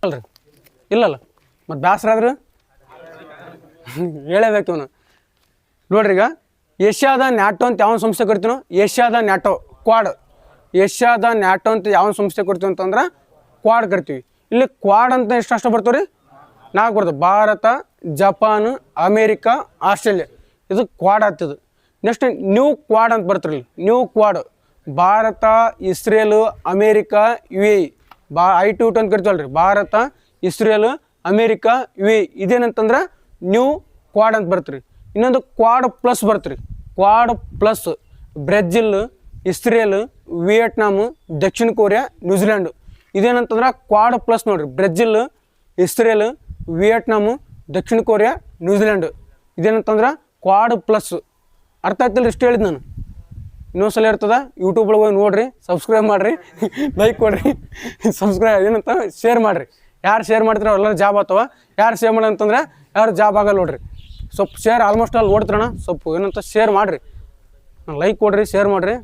ಅಲ್ರಿ ಇಲ್ಲಲ್ಲ ಮತ್ತು ಬ್ಯಾಸ್ರಾದ್ರೆ ಹೇಳಬೇಕು ಇವನು ನೋಡ್ರಿ. ಈಗ ಏಷ್ಯಾದ ನ್ಯಾಟೋ ಅಂತ ಯಾವ ಸಂಸ್ಥೆ ಕರಿತೀನೋ ಏಷ್ಯಾದ ನ್ಯಾಟೋ ಕ್ವಾಡ್. ಏಷ್ಯಾದ ನ್ಯಾಟೋ ಅಂತ ಯಾವ ಸಂಸ್ಥೆ ಕೊಡ್ತೀವಿ ಅಂತಂದ್ರೆ ಕ್ವಾಡ್ ಕರಿತೀವಿ. ಇಲ್ಲಿ ಕ್ವಾಡ್ ಅಂತ ಎಷ್ಟು ರಾಷ್ಟ್ರ ಬರ್ತಾವೆ ರೀ? 4 ಬರ್ತವೆ. Bharat, Japan, America, Australia. ಇದು ಕ್ವಾಡ್ ಆಗ್ತದೆ. ನೆಕ್ಸ್ಟ್ ನ್ಯೂ ಕ್ವಾಡ್ ಅಂತ ಬರ್ತಾರೆ ಇಲ್ಲಿ. New quad Bharat, Israel, America, UAE. I2 ಅಂತ ಕರಿತೀವಲ್ರಿ. Bharat, Israel, America, UAE. ಇದೇನಂತಂದ್ರೆ ನ್ಯೂ ಕ್ವಾಡ್ ಅಂತ ಬರ್ತೀರಿ. ಇನ್ನೊಂದು ಕ್ವಾಡ್ ಪ್ಲಸ್ ಬರ್ತೀರಿ. Quad plus Brazil, Israel, Vietnam, ದಕ್ಷಿಣ ಕೊರಿಯಾ, ನ್ಯೂಜಿಲ್ಯಾಂಡ್. ಇದೇನಂತಂದ್ರೆ ಕ್ವಾಡ್ ಪ್ಲಸ್ ನೋಡ್ರಿ. ಬ್ರೆಜಿಲ್, ಇಸ್ರೇಲ್, ವಿಯೆಟ್ನಾಮ್, ದಕ್ಷಿಣ ಕೊರಿಯಾ, ನ್ಯೂಜಿಲ್ಯಾಂಡ್. ಇದೇನಂತಂದ್ರೆ ಕ್ವಾಡ್ ಪ್ಲಸ್. ಅರ್ಥ ಆಯ್ತಲ್ಲ? ಇಷ್ಟು ಹೇಳಿದ್ದು ನಾನು. ಇನ್ನೊಂದ್ಸಲ ಇರ್ತದ. ಯೂಟ್ಯೂಬ್ ಒಳಗೆ ಹೋಗಿ ನೋಡಿರಿ, ಸಬ್ಸ್ಕ್ರೈಬ್ ಮಾಡಿರಿ, ಲೈಕ್ ಕೊಡಿರಿ, ಸಬ್ಸ್ಕ್ರೈಬ್ ಏನಂತ ಶೇರ್ ಮಾಡಿರಿ. ಯಾರು ಶೇರ್ ಮಾಡ್ತೀರೋ ಎಲ್ಲರೂ ಜಾಬ್ ಆಗ್ತವ. ಯಾರು ಶೇರ್ ಮಾಡಿ ಅಂತಂದ್ರೆ ಯಾರು ಜಾಬ್ ಆಗಲ್ಲ ನೋಡ್ರಿ. ಸ್ವಲ್ಪ ಶೇರ್ ಆಲ್ಮೋಸ್ಟ್ ಅಲ್ಲಿ ಓಡ್ತಿರೋಣ. ಸ್ವಲ್ಪ ಏನಂತ ಶೇರ್ ಮಾಡಿರಿ, ಲೈಕ್ ಕೊಡ್ರಿ, ಶೇರ್ ಮಾಡಿರಿ.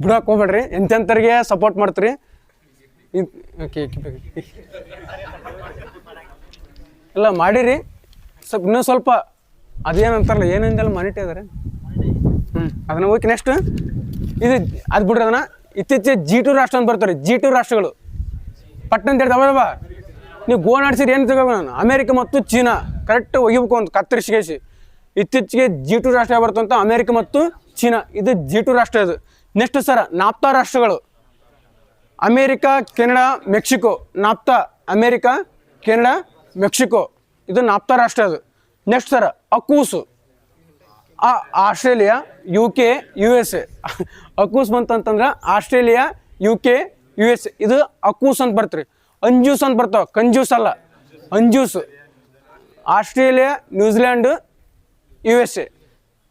ಬಿಡೋಕೆ ಹೋಗ್ಬೇಡ್ರಿ. ಎಂತೆಂಥರಿಗೆ ಸಪೋರ್ಟ್ ಮಾಡ್ತೀರಿ. ಓಕೆ ಎಲ್ಲ ಮಾಡಿರಿ. ಸ್ವಲ್ಪ ಇನ್ನೂ ಸ್ವಲ್ಪ ಅದೇನಂತಾರಲ್ಲ ಏನಿಂದೆಲ್ಲ ಮಾನಿಟಿ ಅದಾರೆ. ಅದನ್ನು ಹೋಗಿ ನೆಕ್ಸ್ಟ್ ಇದು ಅದು ಬಿಡ್ರಿ. ಅದನ್ನು ಇತ್ತೀಚೆಗೆ G2 ರಾಷ್ಟ್ರ ಅಂತ ಬರ್ತಾರೆ. G2 ರಾಷ್ಟ್ರಗಳು ಪಟ್ಟ ಅಂತ ಹೇಳ್ತಾವ. ನೀವು ಗೋ ನಾಡ್ಸಿರಿ ಏನು ತಗೋಬೇಕು ನಾನು? ಅಮೇರಿಕ ಮತ್ತು ಚೀನಾ ಕರೆಕ್ಟ್ ಒಗಿಬೇಕು ಅಂತ ಕತ್ತರಿಸಿಗೇಸಿ. ಇತ್ತೀಚೆಗೆ G2 ರಾಷ್ಟ್ರ ಬರ್ತಂತ ಅಮೇರಿಕ ಮತ್ತು ಚೀನಾ. ಇದು G2 ರಾಷ್ಟ್ರ. ಇದು ನೆಕ್ಸ್ಟ್ ಸರ ನಾಪ್ತಾ ರಾಷ್ಟ್ರಗಳು. America, Canada, Mexico. NAFTA America, Canada, Mexico. ಇದು ನಾಪ್ತಾ ರಾಷ್ಟ್ರ. ಅದು next sir AUKUS. Australia, UK, USA. AUKUS ಬಂತಂತಂದ್ರೆ ಆಸ್ಟ್ರೇಲಿಯಾ, UK, USA. ಇದು ಅಕೂಸ್ ಅಂತ ಬರ್ತೀರಿ. ಅಂಜೂಸ್ ಅಂತ ಬರ್ತಾವೆ. ಕಂಜೂಸ್ ಅಲ್ಲ, ANZUS. Australia, New Zealand, USA.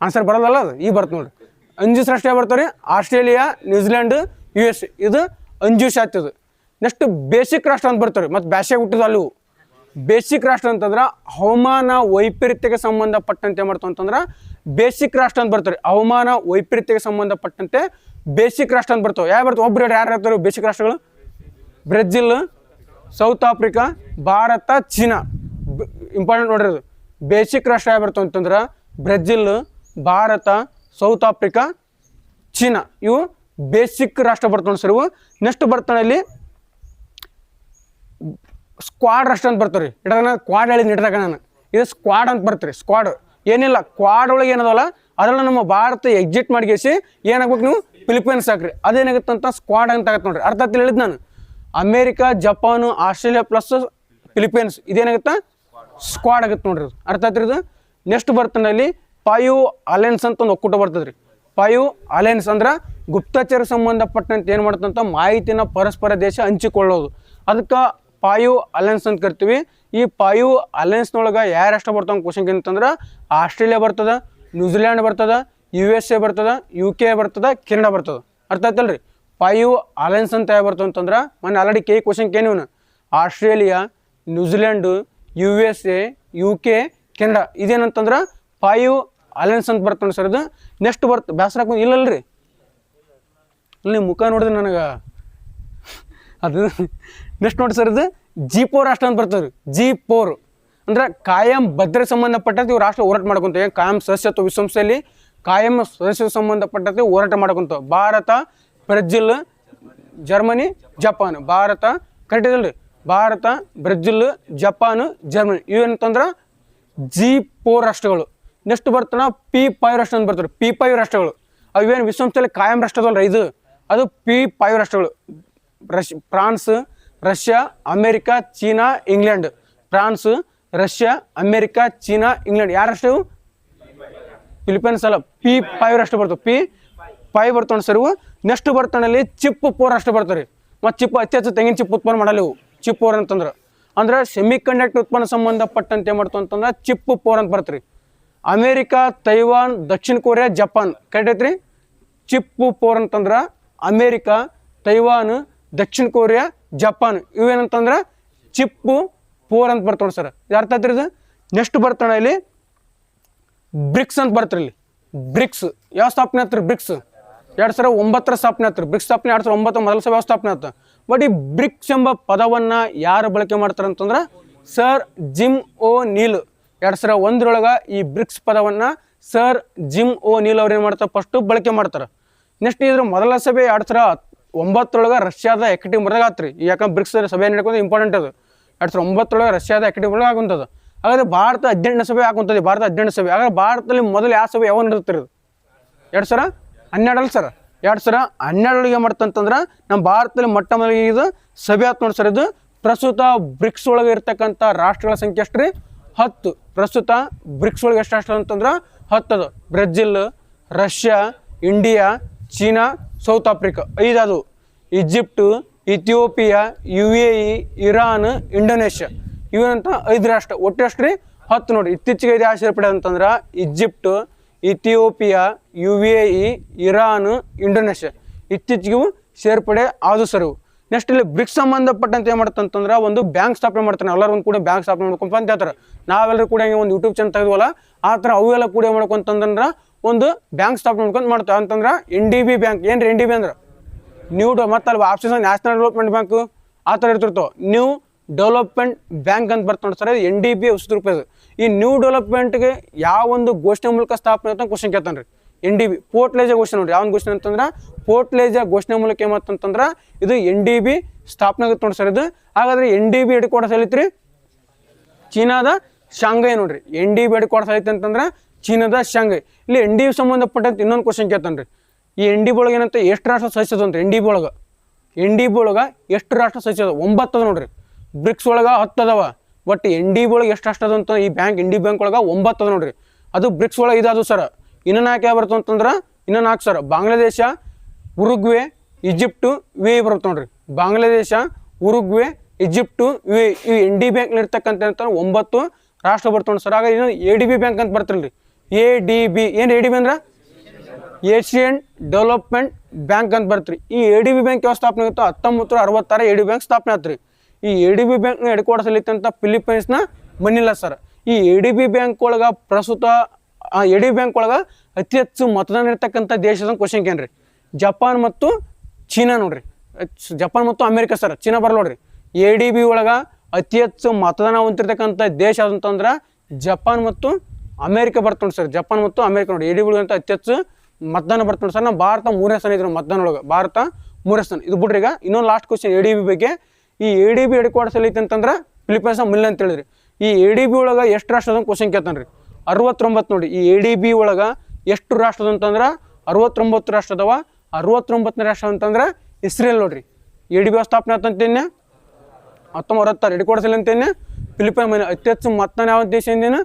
Answer ಬರೋದಲ್ಲ ಅದು. ಈಗ ಬರ್ತ ನೋಡ್ರಿ. ಅಂಜೂಸ್ ರಾಷ್ಟ್ರ ಬರ್ತಾವ್ರಿ. Australia, New Zealand, USA. ಇದು ಅಂಜೂಸ್ ಆಗ್ತದೆ. ನೆಕ್ಸ್ಟ್ ಬೇಸಿಕ್ ರಾಷ್ಟ್ರ ಅಂತ ಬರ್ತಾರೆ. ಮತ್ತು ಬ್ಯಾಸ್ಯಾಗ ಹುಟ್ಟಿದ ಅಲ್ಲಿವು. ಬೇಸಿಕ್ ರಾಷ್ಟ್ರ ಅಂತಂದ್ರೆ ಹವಾಮಾನ ವೈಪರೀತ್ಯಕ್ಕೆ ಸಂಬಂಧಪಟ್ಟಂತೆ ಮಾಡ್ತಾವ ಅಂತಂದ್ರೆ ಬೇಸಿಕ್ ರಾಷ್ಟ್ರ ಅಂತ ಬರ್ತಾರೆ. ಹವಾಮಾನ ವೈಪರೀತ್ಯಕ್ಕೆ ಸಂಬಂಧಪಟ್ಟಂತೆ ಬೇಸಿಕ್ ರಾಷ್ಟ್ರ ಅಂತ ಬರ್ತಾವೆ. ಯಾವ ಬರ್ತಾವೆ? ಒಬ್ಬರು ಯಾರು ಇರ್ತಾರೆ ಬೇಸಿಕ್ ರಾಷ್ಟ್ರಗಳು? Brazil, south Africa, Bharat, China. Important ನೋಡ್ರಿ. ಅದು ಬೇಸಿಕ್ ರಾಷ್ಟ್ರ ಯಾವ ಬರ್ತಾವೆ ಅಂತಂದ್ರೆ Brazil, Bharat, south Africa, China. ಇವು ಬೇಸಿಕ್ ರಾಷ್ಟ್ರ ಬರ್ತಾವೆ ಸರ್. ಇವು ನೆಕ್ಸ್ಟ್ ಬರ್ತಾನೆ ಇಲ್ಲಿ ಸ್ಕ್ವಾಡ್ ರಾಷ್ಟ್ರ ಅಂತ ಬರ್ತಾರೆ. ಇಡೋಣ ಕ್ವಾಡ್ ಹೇಳಿದ್ ಇಡ್ದಾಗ ನಾನು. ಇದು ಸ್ಕ್ವಾಡ್ ಅಂತ ಬರ್ತೀರಿ. ಸ್ಕ್ವಾಡ್ ಏನಿಲ್ಲ, ಕ್ವಾಡ್ ಒಳಗೆ ಏನದಲ್ಲ ಅದರಲ್ಲಿ ನಮ್ಮ ಭಾರತ ಎಕ್ಸಿಟ್ ಮಾಡಿಸಿ ಏನಾಗ್ಬೇಕು ನೀವು? ಫಿಲಿಪೈನ್ಸ್ ಹಾಕ್ರಿ. ಅದೇನಾಗುತ್ತೆ ಅಂತ ಸ್ಕ್ವಾಡ್ ಅಂತ ಆಗತ್ತೆ ನೋಡ್ರಿ. ಅರ್ಥ ಹೇಳಿದ್ ನಾನು. America, Japan, Australia plus Philippines. ಇದೇನಾಗುತ್ತೆ? ಸ್ಕ್ವಾಡ್ ಆಗುತ್ತೆ ನೋಡ್ರಿ. ಅರ್ಥ ಆಯ್ತು ಇದು. ನೆಕ್ಸ್ಟ್ ಬರ್ತಾನೆ ಅಲ್ಲಿ 5 ಅಲಯನ್ಸ್ ಅಂತ ಒಂದು ಒಕ್ಕೂಟ ಬರ್ತದೆ ರೀ. 5 ಅಲಯನ್ಸ್ ಅಂದ್ರೆ ಗುಪ್ತಚರ ಸಂಬಂಧಪಟ್ಟಂತೆ ಏನು ಮಾಡ್ತಂತ ಮಾಹಿತಿನ ಪರಸ್ಪರ ದೇಶ ಹಂಚಿಕೊಳ್ಳೋದು. ಅದಕ್ಕೆ 5 ಅಲಯನ್ಸ್ ಅಂತ ಕರಿತೀವಿ. ಈ 5 ಅಲಯನ್ಸ್ನೊಳಗೆ ಯಾವ ರಾಷ್ಟ್ರ ಬರ್ತಾವ ಕ್ವಶನ್ ಅಂತಂದ್ರೆ ಆಸ್ಟ್ರೇಲಿಯಾ ಬರ್ತದೆ, ನ್ಯೂಜಿಲ್ಯಾಂಡ್ ಬರ್ತದೆ, USA ಬರ್ತದೆ, UK ಬರ್ತದೆ, ಕೆನಡಾ ಬರ್ತದೆ. ಅರ್ಥ ಆಯ್ತಲ್ರಿ? 5 ಅಲಯನ್ಸ್ ಅಂತ ಯಾವ ಬರ್ತವೆ ಅಂತಂದ್ರೆ ಮೊನ್ನೆ ಆಲ್ರೆಡಿ ಕ್ವಶನ್ ಕೇಳಿವನು. ಆಸ್ಟ್ರೇಲಿಯಾ, ನ್ಯೂಜಿಲ್ಯಾಂಡು, USA, UK, ಕೆನಡಾ. ಇದೇನಂತಂದ್ರೆ 5 ಅಲಯನ್ಸ್ ಅಂತ ಬರ್ತಾನೆ ಸರ್. ಇದು ನೆಕ್ಸ್ಟ್ ಬೇಸರ ಇಲ್ಲಲ್ರಿ. ಇಲ್ಲಿ ಮುಖ ನೋಡಿದ್ರೆ ನನಗೆ ಅದು ನೆಕ್ಸ್ಟ್ ನೋಡಿ ಸರ್. ಇದು G4 ರಾಷ್ಟ್ರ ಅಂತ ಬರ್ತದೆ. G4 ಅಂದ್ರೆ ಕಾಯಂ ಭದ್ರ ಸಂಬಂಧಪಟ್ಟಂತೆ ಇವು ರಾಷ್ಟ್ರ ಹೋರಾಟ ಮಾಡ್ಕೊಂತ. ಕಾಯಂ ಸದಸ್ಯತ್ವ ವಿಶ್ವಸಂಸ್ಥೆಯಲ್ಲಿ ಕಾಯಂ ಸದಸ್ಯ ಸಂಬಂಧಪಟ್ಟಂತೆ ಹೋರಾಟ ಮಾಡ್ಕೊಂತ. Bharat, Brazil, Germany, Japan. Bharat correct ಇದಲ್ರಿ. Bharat, Brazil, Japan, Germany. ಇವೇನಂತಂದ್ರೆ G4 ರಾಷ್ಟ್ರಗಳು. ನೆಕ್ಸ್ಟ್ ಬರ್ತಾನೆ P5 ರಾಷ್ಟ್ರ ಅಂತ ಬರ್ತಾರೆ. P5 ರಾಷ್ಟ್ರಗಳು ಅವೇನು ವಿಶ್ವಸಂಸ್ಥೆಯಲ್ಲಿ ಕಾಯಂ ರಾಷ್ಟ್ರದಲ್ರಿ. ಇದು ಅದು P5 ರಾಷ್ಟ್ರಗಳು. France, Russia, America, China, England. France, Russia, America, China, England. ಯಾವ ರಾಷ್ಟ್ರವು? ಫಿಲಿಪೈನ್ಸ್ ಅಲ್ಲ. P5 ರಾಷ್ಟ್ರ ಬರ್ತವೆ. P5 ಬರ್ತಾನೆ ಸರ್. ಇವು ನೆಕ್ಸ್ಟ್ ಬರ್ತಾನಲ್ಲಿ ಚಿಪ್ 4 ರಾಷ್ಟ್ರ ಬರ್ತಾರೆ. ಮತ್ತು ಚಿಪ್ ಅತಿ ಹೆಚ್ಚು ತೆಂಗಿನ ಚಿಪ್ ಉತ್ಪನ್ನ ಮಾಡಲ್ಲ ಇವು. ಚಿಪ್ 4 ಅಂತಂದ್ರೆ ಅಂದ್ರೆ ಸೆಮಿ ಕಂಡಕ್ಟರ್ ಉತ್ಪನ್ನ ಸಂಬಂಧಪಟ್ಟಂತೆ ಮಾಡ್ತಾವ ಅಂತಂದ್ರೆ ಚಿಪ್ 4 ಅಂತ ಬರ್ತೀರಿ. ಅಮೇರಿಕಾ, ತೈವಾನ್, ದಕ್ಷಿಣ ಕೊರಿಯಾ, ಜಪಾನ್. ಕರೆಕ್ಟ್ ಐತ್ರಿ. ಚಿಪ್ 4 ಅಂತಂದ್ರೆ ಅಮೇರಿಕಾ, ತೈವಾನ್, ದಕ್ಷಿಣ ಕೊರಿಯಾ, ಜಪಾನ್. ಇವೇನಂತಂದ್ರೆ ಚಿಪ್ 4 ಅಂತ ಬರ್ತಾವೆ ಸರ್. ಇದು ಅರ್ಥ ಆಯ್ತು ಇದು. ನೆಕ್ಸ್ಟ್ ಬರ್ತಾನೆ ಇಲ್ಲಿ ಬ್ರಿಕ್ಸ್ ಅಂತ ಬರ್ತಾರೆ. ಇಲ್ಲಿ ಬ್ರಿಕ್ಸ್ ಯಾವ ಸ್ಥಾಪನೆ ಆಗ್ತಾರೆ? ಬ್ರಿಕ್ಸ್ 2009 ಸ್ಥಾಪನೆ ಆಯ್ತು. ಬ್ರಿಕ್ಸ್ ಸ್ಥಾಪನೆ 2009 ಮೊದಲ ಸಭೆ ಸ್ಥಾಪನೆ ಆಯ್ತು. ಬಟ್ ಈ ಬ್ರಿಕ್ಸ್ ಎಂಬ ಪದವನ್ನು ಯಾರು ಬಳಕೆ ಮಾಡ್ತಾರೆ ಅಂತಂದ್ರೆ ಸರ್ ಜಿಮ್ ಓ ನೀಲ್ 2001 ಈ ಬ್ರಿಕ್ಸ್ ಪದವನ್ನು ಸರ್ ಜಿಮ್ ಓ ನೀಲ್ ಅವ್ರು ಏನು ಮಾಡ್ತಾರೆ ಫಸ್ಟು ಬಳಕೆ ಮಾಡ್ತಾರೆ. ನೆಕ್ಸ್ಟ್ ಇದ್ರ ಮೊದಲ ಸಭೆ 2009 ರಷ್ಯಾದ ಎಕ್ಟಿಂಬರ್ದಾಗ ಆತ್ರಿ. ಯಾಕಂದ್ರೆ ಬ್ರಿಕ್ಸ್ ಸಭೆ ನಡ್ಕೊಂಡು ಇಂಪಾರ್ಟೆಂಟ್ ಅದು. 2009 ರಷ್ಯಾದ ಎಕ್ಟಿಂಬರ್ದಾಗ ಆಗುವಂಥದ್ದು. ಹಾಗಾದ್ರೆ ಭಾರತ 18ನೇ ಸಭೆ ಆಗುವಂಥದ್ದು. ಭಾರತ 18ನೇ ಸಭೆ. ಹಾಗಾದ್ರೆ ಭಾರತದಲ್ಲಿ ಮೊದಲು ಯಾವ ಸಭೆ ಯಾವಾಗ ನಡೆಯುತ್ತಿರೋದು? 2012 ಸರ್. 2012 ಏನು ಮಾಡ್ತಂತಂದ್ರೆ ನಮ್ಮ ಭಾರತದಲ್ಲಿ ಮೊಟ್ಟ ಮೊದಲಿಗೆ ಇದು ಸಭೆ ಆಯ್ತು ನೋಡಿ ಸರ್. ಇದು ಪ್ರಸ್ತುತ ಬ್ರಿಕ್ಸ್ ಒಳಗೆ ಇರ್ತಕ್ಕಂಥ ರಾಷ್ಟ್ರಗಳ ಸಂಖ್ಯೆ ಎಷ್ಟು ರೀ? 10. ಪ್ರಸ್ತುತ ಬ್ರಿಕ್ಸ್ ಒಳಗೆ ಎಷ್ಟು ರಾಷ್ಟ್ರ ಅಂತಂದ್ರೆ 10 ಅದು. Brazil, Russia, India, China, South Africa 5 ಅದು. Egypt, Ethiopia, UAE, Iran, Indonesia ಇವಂತ 5 ರಾಷ್ಟ್ರ. ಒಟ್ಟು ಎಷ್ಟು ರೀ? 10 ನೋಡಿ. ಇತ್ತೀಚೆಗೆ ಇದು ಯಾವ ಸೇರ್ಪಡೆ ಅಂತಂದ್ರೆ Egypt, Ethiopia, UAE, Iran, Indonesia ಇತ್ತೀಚೆಗೆ ಸೇರ್ಪಡೆ ಆದು ಸರ್. ನೆಕ್ಸ್ಟ್ ಇಲ್ಲಿ ಬ್ರಿಕ್ಸ್ ಸಂಬಂಧಪಟ್ಟಂತೆ ಏನು ಮಾಡ್ತಂತಂದ್ರೆ ಒಂದು ಬ್ಯಾಂಕ್ ಸ್ಥಾಪನೆ ಮಾಡ್ತಾನೆ. ಎಲ್ಲರೂ ಒಂದು ಕೂಡ ಬ್ಯಾಂಕ್ ಸ್ಥಾಪನೆ ಮಾಡ್ಕೊಂಪ ಅಂತ ಹೇಳ್ತಾರೆ. ನಾವೆಲ್ಲರೂ ಕೂಡ ಒಂದು ಯೂಟ್ಯೂಬ್ ಚಾನಲ್ ತೆಗೆದುವಲ್ಲ ಆ ಥರ ಅವೆಲ್ಲ ಕೂಡ ಏನು ಮಾಡ್ಕೊಂತಂದ್ರೆ ಒಂದು ಬ್ಯಾಂಕ್ ಸ್ಥಾಪನೆ ಮಾಡ್ಕೊಂಡು ಮಾಡ್ತಾವೆ ಅಂತಂದ್ರೆ NDB ಬ್ಯಾಂಕ್. ಏನು ರೀ NDB ಅಂದ್ರೆ ನ್ಯೂ ಮತ್ತು ಅಲ್ಲಿ ಆಪ್ಷನ್ಸ್ ನ್ಯಾಷನಲ್ ಡೆವಲಪ್ಮೆಂಟ್ ಬ್ಯಾಂಕು ಆ ಥರ ಇರ್ತಿರ್ತಾವೆ. ನ್ಯೂ ಡೆವಲಪ್ಮೆಂಟ್ ಬ್ಯಾಂಕ್ ಅಂತ ಬರ್ತಾನೆ ಸರ್. NDB ಹೊಸದು ರೂಪಾಯಿ ಅದು. ಈ ನ್ಯೂ ಡೆವಲಪ್ಮೆಂಟ್ಗೆ ಯಾವ ಒಂದು ಘೋಷಣೆ ಮೂಲಕ ಸ್ಥಾಪನೆ ಅಂತ ಕ್ವಶನ್ ಕೇಳ್ತಾನೆ ರೀ. NDB ಪೋರ್ಟ್ಲೇಜ ಘೋಷಣೆ ನೋಡಿ. ಯಾವ ಒಂದು ಘೋಷಣೆ ಅಂತಂದ್ರೆ ಪೋರ್ಟ್ಲೇಜ ಘೋಷಣೆ ಮೂಲಕ ಏಮತ್ತಂತಂದ್ರೆ ಇದು NDB ಸ್ಥಾಪನೆ ಆಗುತ್ತೆ ನೋಡಿ ಸರ್ ಇದು. ಹಾಗಾದ್ರೆ NDB ಹೆಡ್ ಕ್ವಾರ್ಟರ್ಸ್ ಐತ್ರಿ ಚೀನಾದ ಶಾಂಘೈ ನೋಡ್ರಿ. NDB ಹೆಡ್ ಕ್ವಾರ್ಟರ್ಸ್ ಐತೆ ಅಂತಂದ್ರೆ ಚೀನಾದ ಶಾಂಘೈ. ಇಲ್ಲಿ NDB ಸಂಬಂಧಪಟ್ಟಂತೆ ಇನ್ನೊಂದು ಕ್ವಶನ್ ಕೇಳ್ತಾನೆ ರೀ. ಈ NDB ಒಳಗೆ ಏನಂತ ಎಷ್ಟು ರಾಷ್ಟ್ರ ಸಹಿಸೋದು ಅಂತ? NDB ಒಳಗೆ ಎಷ್ಟು ರಾಷ್ಟ್ರ ಸಹಿಸೋದು? 9 ಅದ ನೋಡ್ರಿ. ಬ್ರಿಕ್ಸ್ ಒಳಗೆ 10 ಅದಾವ. ಬಟ್ NDB ಒಳಗೆ ಎಷ್ಟು ರಾಷ್ಟ್ರ ಅದ ಅಂತ ಈ ಬ್ಯಾಂಕ್ NDB ಬ್ಯಾಂಕ್ ಒಳಗೆ 9 ಅದ ನೋಡ್ರಿ. ಅದು ಬ್ರಿಕ್ಸ್ ಒಳಗೆ ಇದಾದು ಸರ್. ಇನ್ನೂ 4 ಯಾವ ಬರ್ತವೆ ಅಂತಂದ್ರೆ ಇನ್ನೂ 4 sir. Bangladesh, Uruguay, Egypt, UAE ಬರುತ್ತೆ ನೋಡ್ರಿ. ಬಾಂಗ್ಲಾದೇಶ, ಉರುಗ್ವೆ, ಈಜಿಪ್ಟು, UAE ಈ NDB ಬ್ಯಾಂಕ್ನಲ್ಲಿ ಇರ್ತಕ್ಕಂಥ 9 ರಾಷ್ಟ್ರ ಬರ್ತಾವೆ ಸರ್. ಆಗ ಇನ್ನೊಂದು ADB ಬ್ಯಾಂಕ್ ಅಂತ ಬರ್ತಿರಲ್ರಿ. ADB ಏನು ADB ಅಂದ್ರೆ ಏಷಿಯನ್ ಡೆವಲಪ್ಮೆಂಟ್ ಬ್ಯಾಂಕ್ ಅಂತ ಬರ್ತೀರಿ. ಈ ADB ಬ್ಯಾಂಕ್ ಯಾವ ಸ್ಥಾಪನೆ ಆಗುತ್ತೋ 1966 ADB ಬ್ಯಾಂಕ್ ಸ್ಥಾಪನೆ ಆತ್ರಿ. ಈ ADB ಬ್ಯಾಂಕ್ನ ಹೆಡ್ ಕ್ವಾರ್ಟರ್ಸ್ ಎಲ್ಲಿತ್ತಂತ ಫಿಲಿಪೈನ್ಸ್ನ ಮನಿಲಾ ಸರ್. ಈ ADB ಬ್ಯಾಂಕ್ ಒಳಗೆ ಪ್ರಸ್ತುತ ADB ಬ್ಯಾಂಕ್ ಒಳಗೆ ಅತಿ ಹೆಚ್ಚು ಮತದಾನ ಇರ್ತಕ್ಕಂಥ ದೇಶದ ಕ್ವಶನ್ ಏನ್ರಿ? ಜಪಾನ್ ಮತ್ತು ಚೀನಾ ನೋಡ್ರಿ. ಜಪಾನ್ ಮತ್ತು ಅಮೇರಿಕಾ ಸರ್. ಚೀನಾ ಬರಲ್ಲ ನೋಡ್ರಿ. ADB ಒಳಗೆ ಅತಿ ಹೆಚ್ಚು ಮತದಾನ ಹೊಂದಿರ್ತಕ್ಕಂಥ ದೇಶ ಅಂತಂದ್ರೆ ಜಪಾನ್ ಮತ್ತು ಅಮೇರಿಕಾ ಬರ್ತಾನೆ ಸರ್. ಜಪಾನ್ ಮತ್ತು ಅಮೇರಿಕಾ ನೋಡಿ. ADB ಅಂತ ಅತಿ ಹೆಚ್ಚು ಮತದಾನ ಬರ್ತಾನೆ ಸರ್. ನಮ್ಮ ಭಾರತ 3ನೇ ಸ್ಥಾನ ಇದ್ರು ಮತದಾನ ಒಳಗೆ. ಭಾರತ 3ನೇ ಸ್ಥಾನ. ಇದು ಬಿಡ್ರಿ. ಈಗ ಇನ್ನೊಂದು ಲಾಸ್ಟ್ ಕ್ವಶನ್ ADB ಬಗ್ಗೆ. ಈ ADB ಹೆಡ್ ಕ್ವಾರ್ಟರ್ಸ್ ಎಲ್ಲಿ ಐತೆ ಅಂತಂದ್ರೆ ಫಿಲಿಪೈನ್ಸ್ ಮನಿಲಾ ಅಂತ ಹೇಳಿರಿ. ಈ ADB ಒಳಗೆ ಎಷ್ಟು ರಾಷ್ಟ್ರದ ಕ್ವಶನ್ ಕೇಳ್ತಾನೆ ರೀ? 69 ನೋಡಿ. ಈ ADB ಒಳಗೆ ಎಷ್ಟು ರಾಷ್ಟ್ರದ ಅಂತಂದ್ರೆ 69 ರಾಷ್ಟ್ರ ಅದಾವ. 69ನೇ ರಾಷ್ಟ್ರ ಅಂತಂದ್ರೆ ಇಸ್ರೇಲ್ ನೋಡ್ರಿ. ADB ಸ್ಥಾಪನೆ ಆತಂತೇನೆ 1966 ಹೆಡ್ ಕ್ವಾರ್ಟರ್ಸ್ ಎಲ್ಲಿ ಅಂತೇನೆ ಫಿಲಿಪೈನ್ ಮನೆ. ಅತಿ ಹೆಚ್ಚು ಮತದಾನ ಯಾವ ದೇಶ ಇಂದೇನು?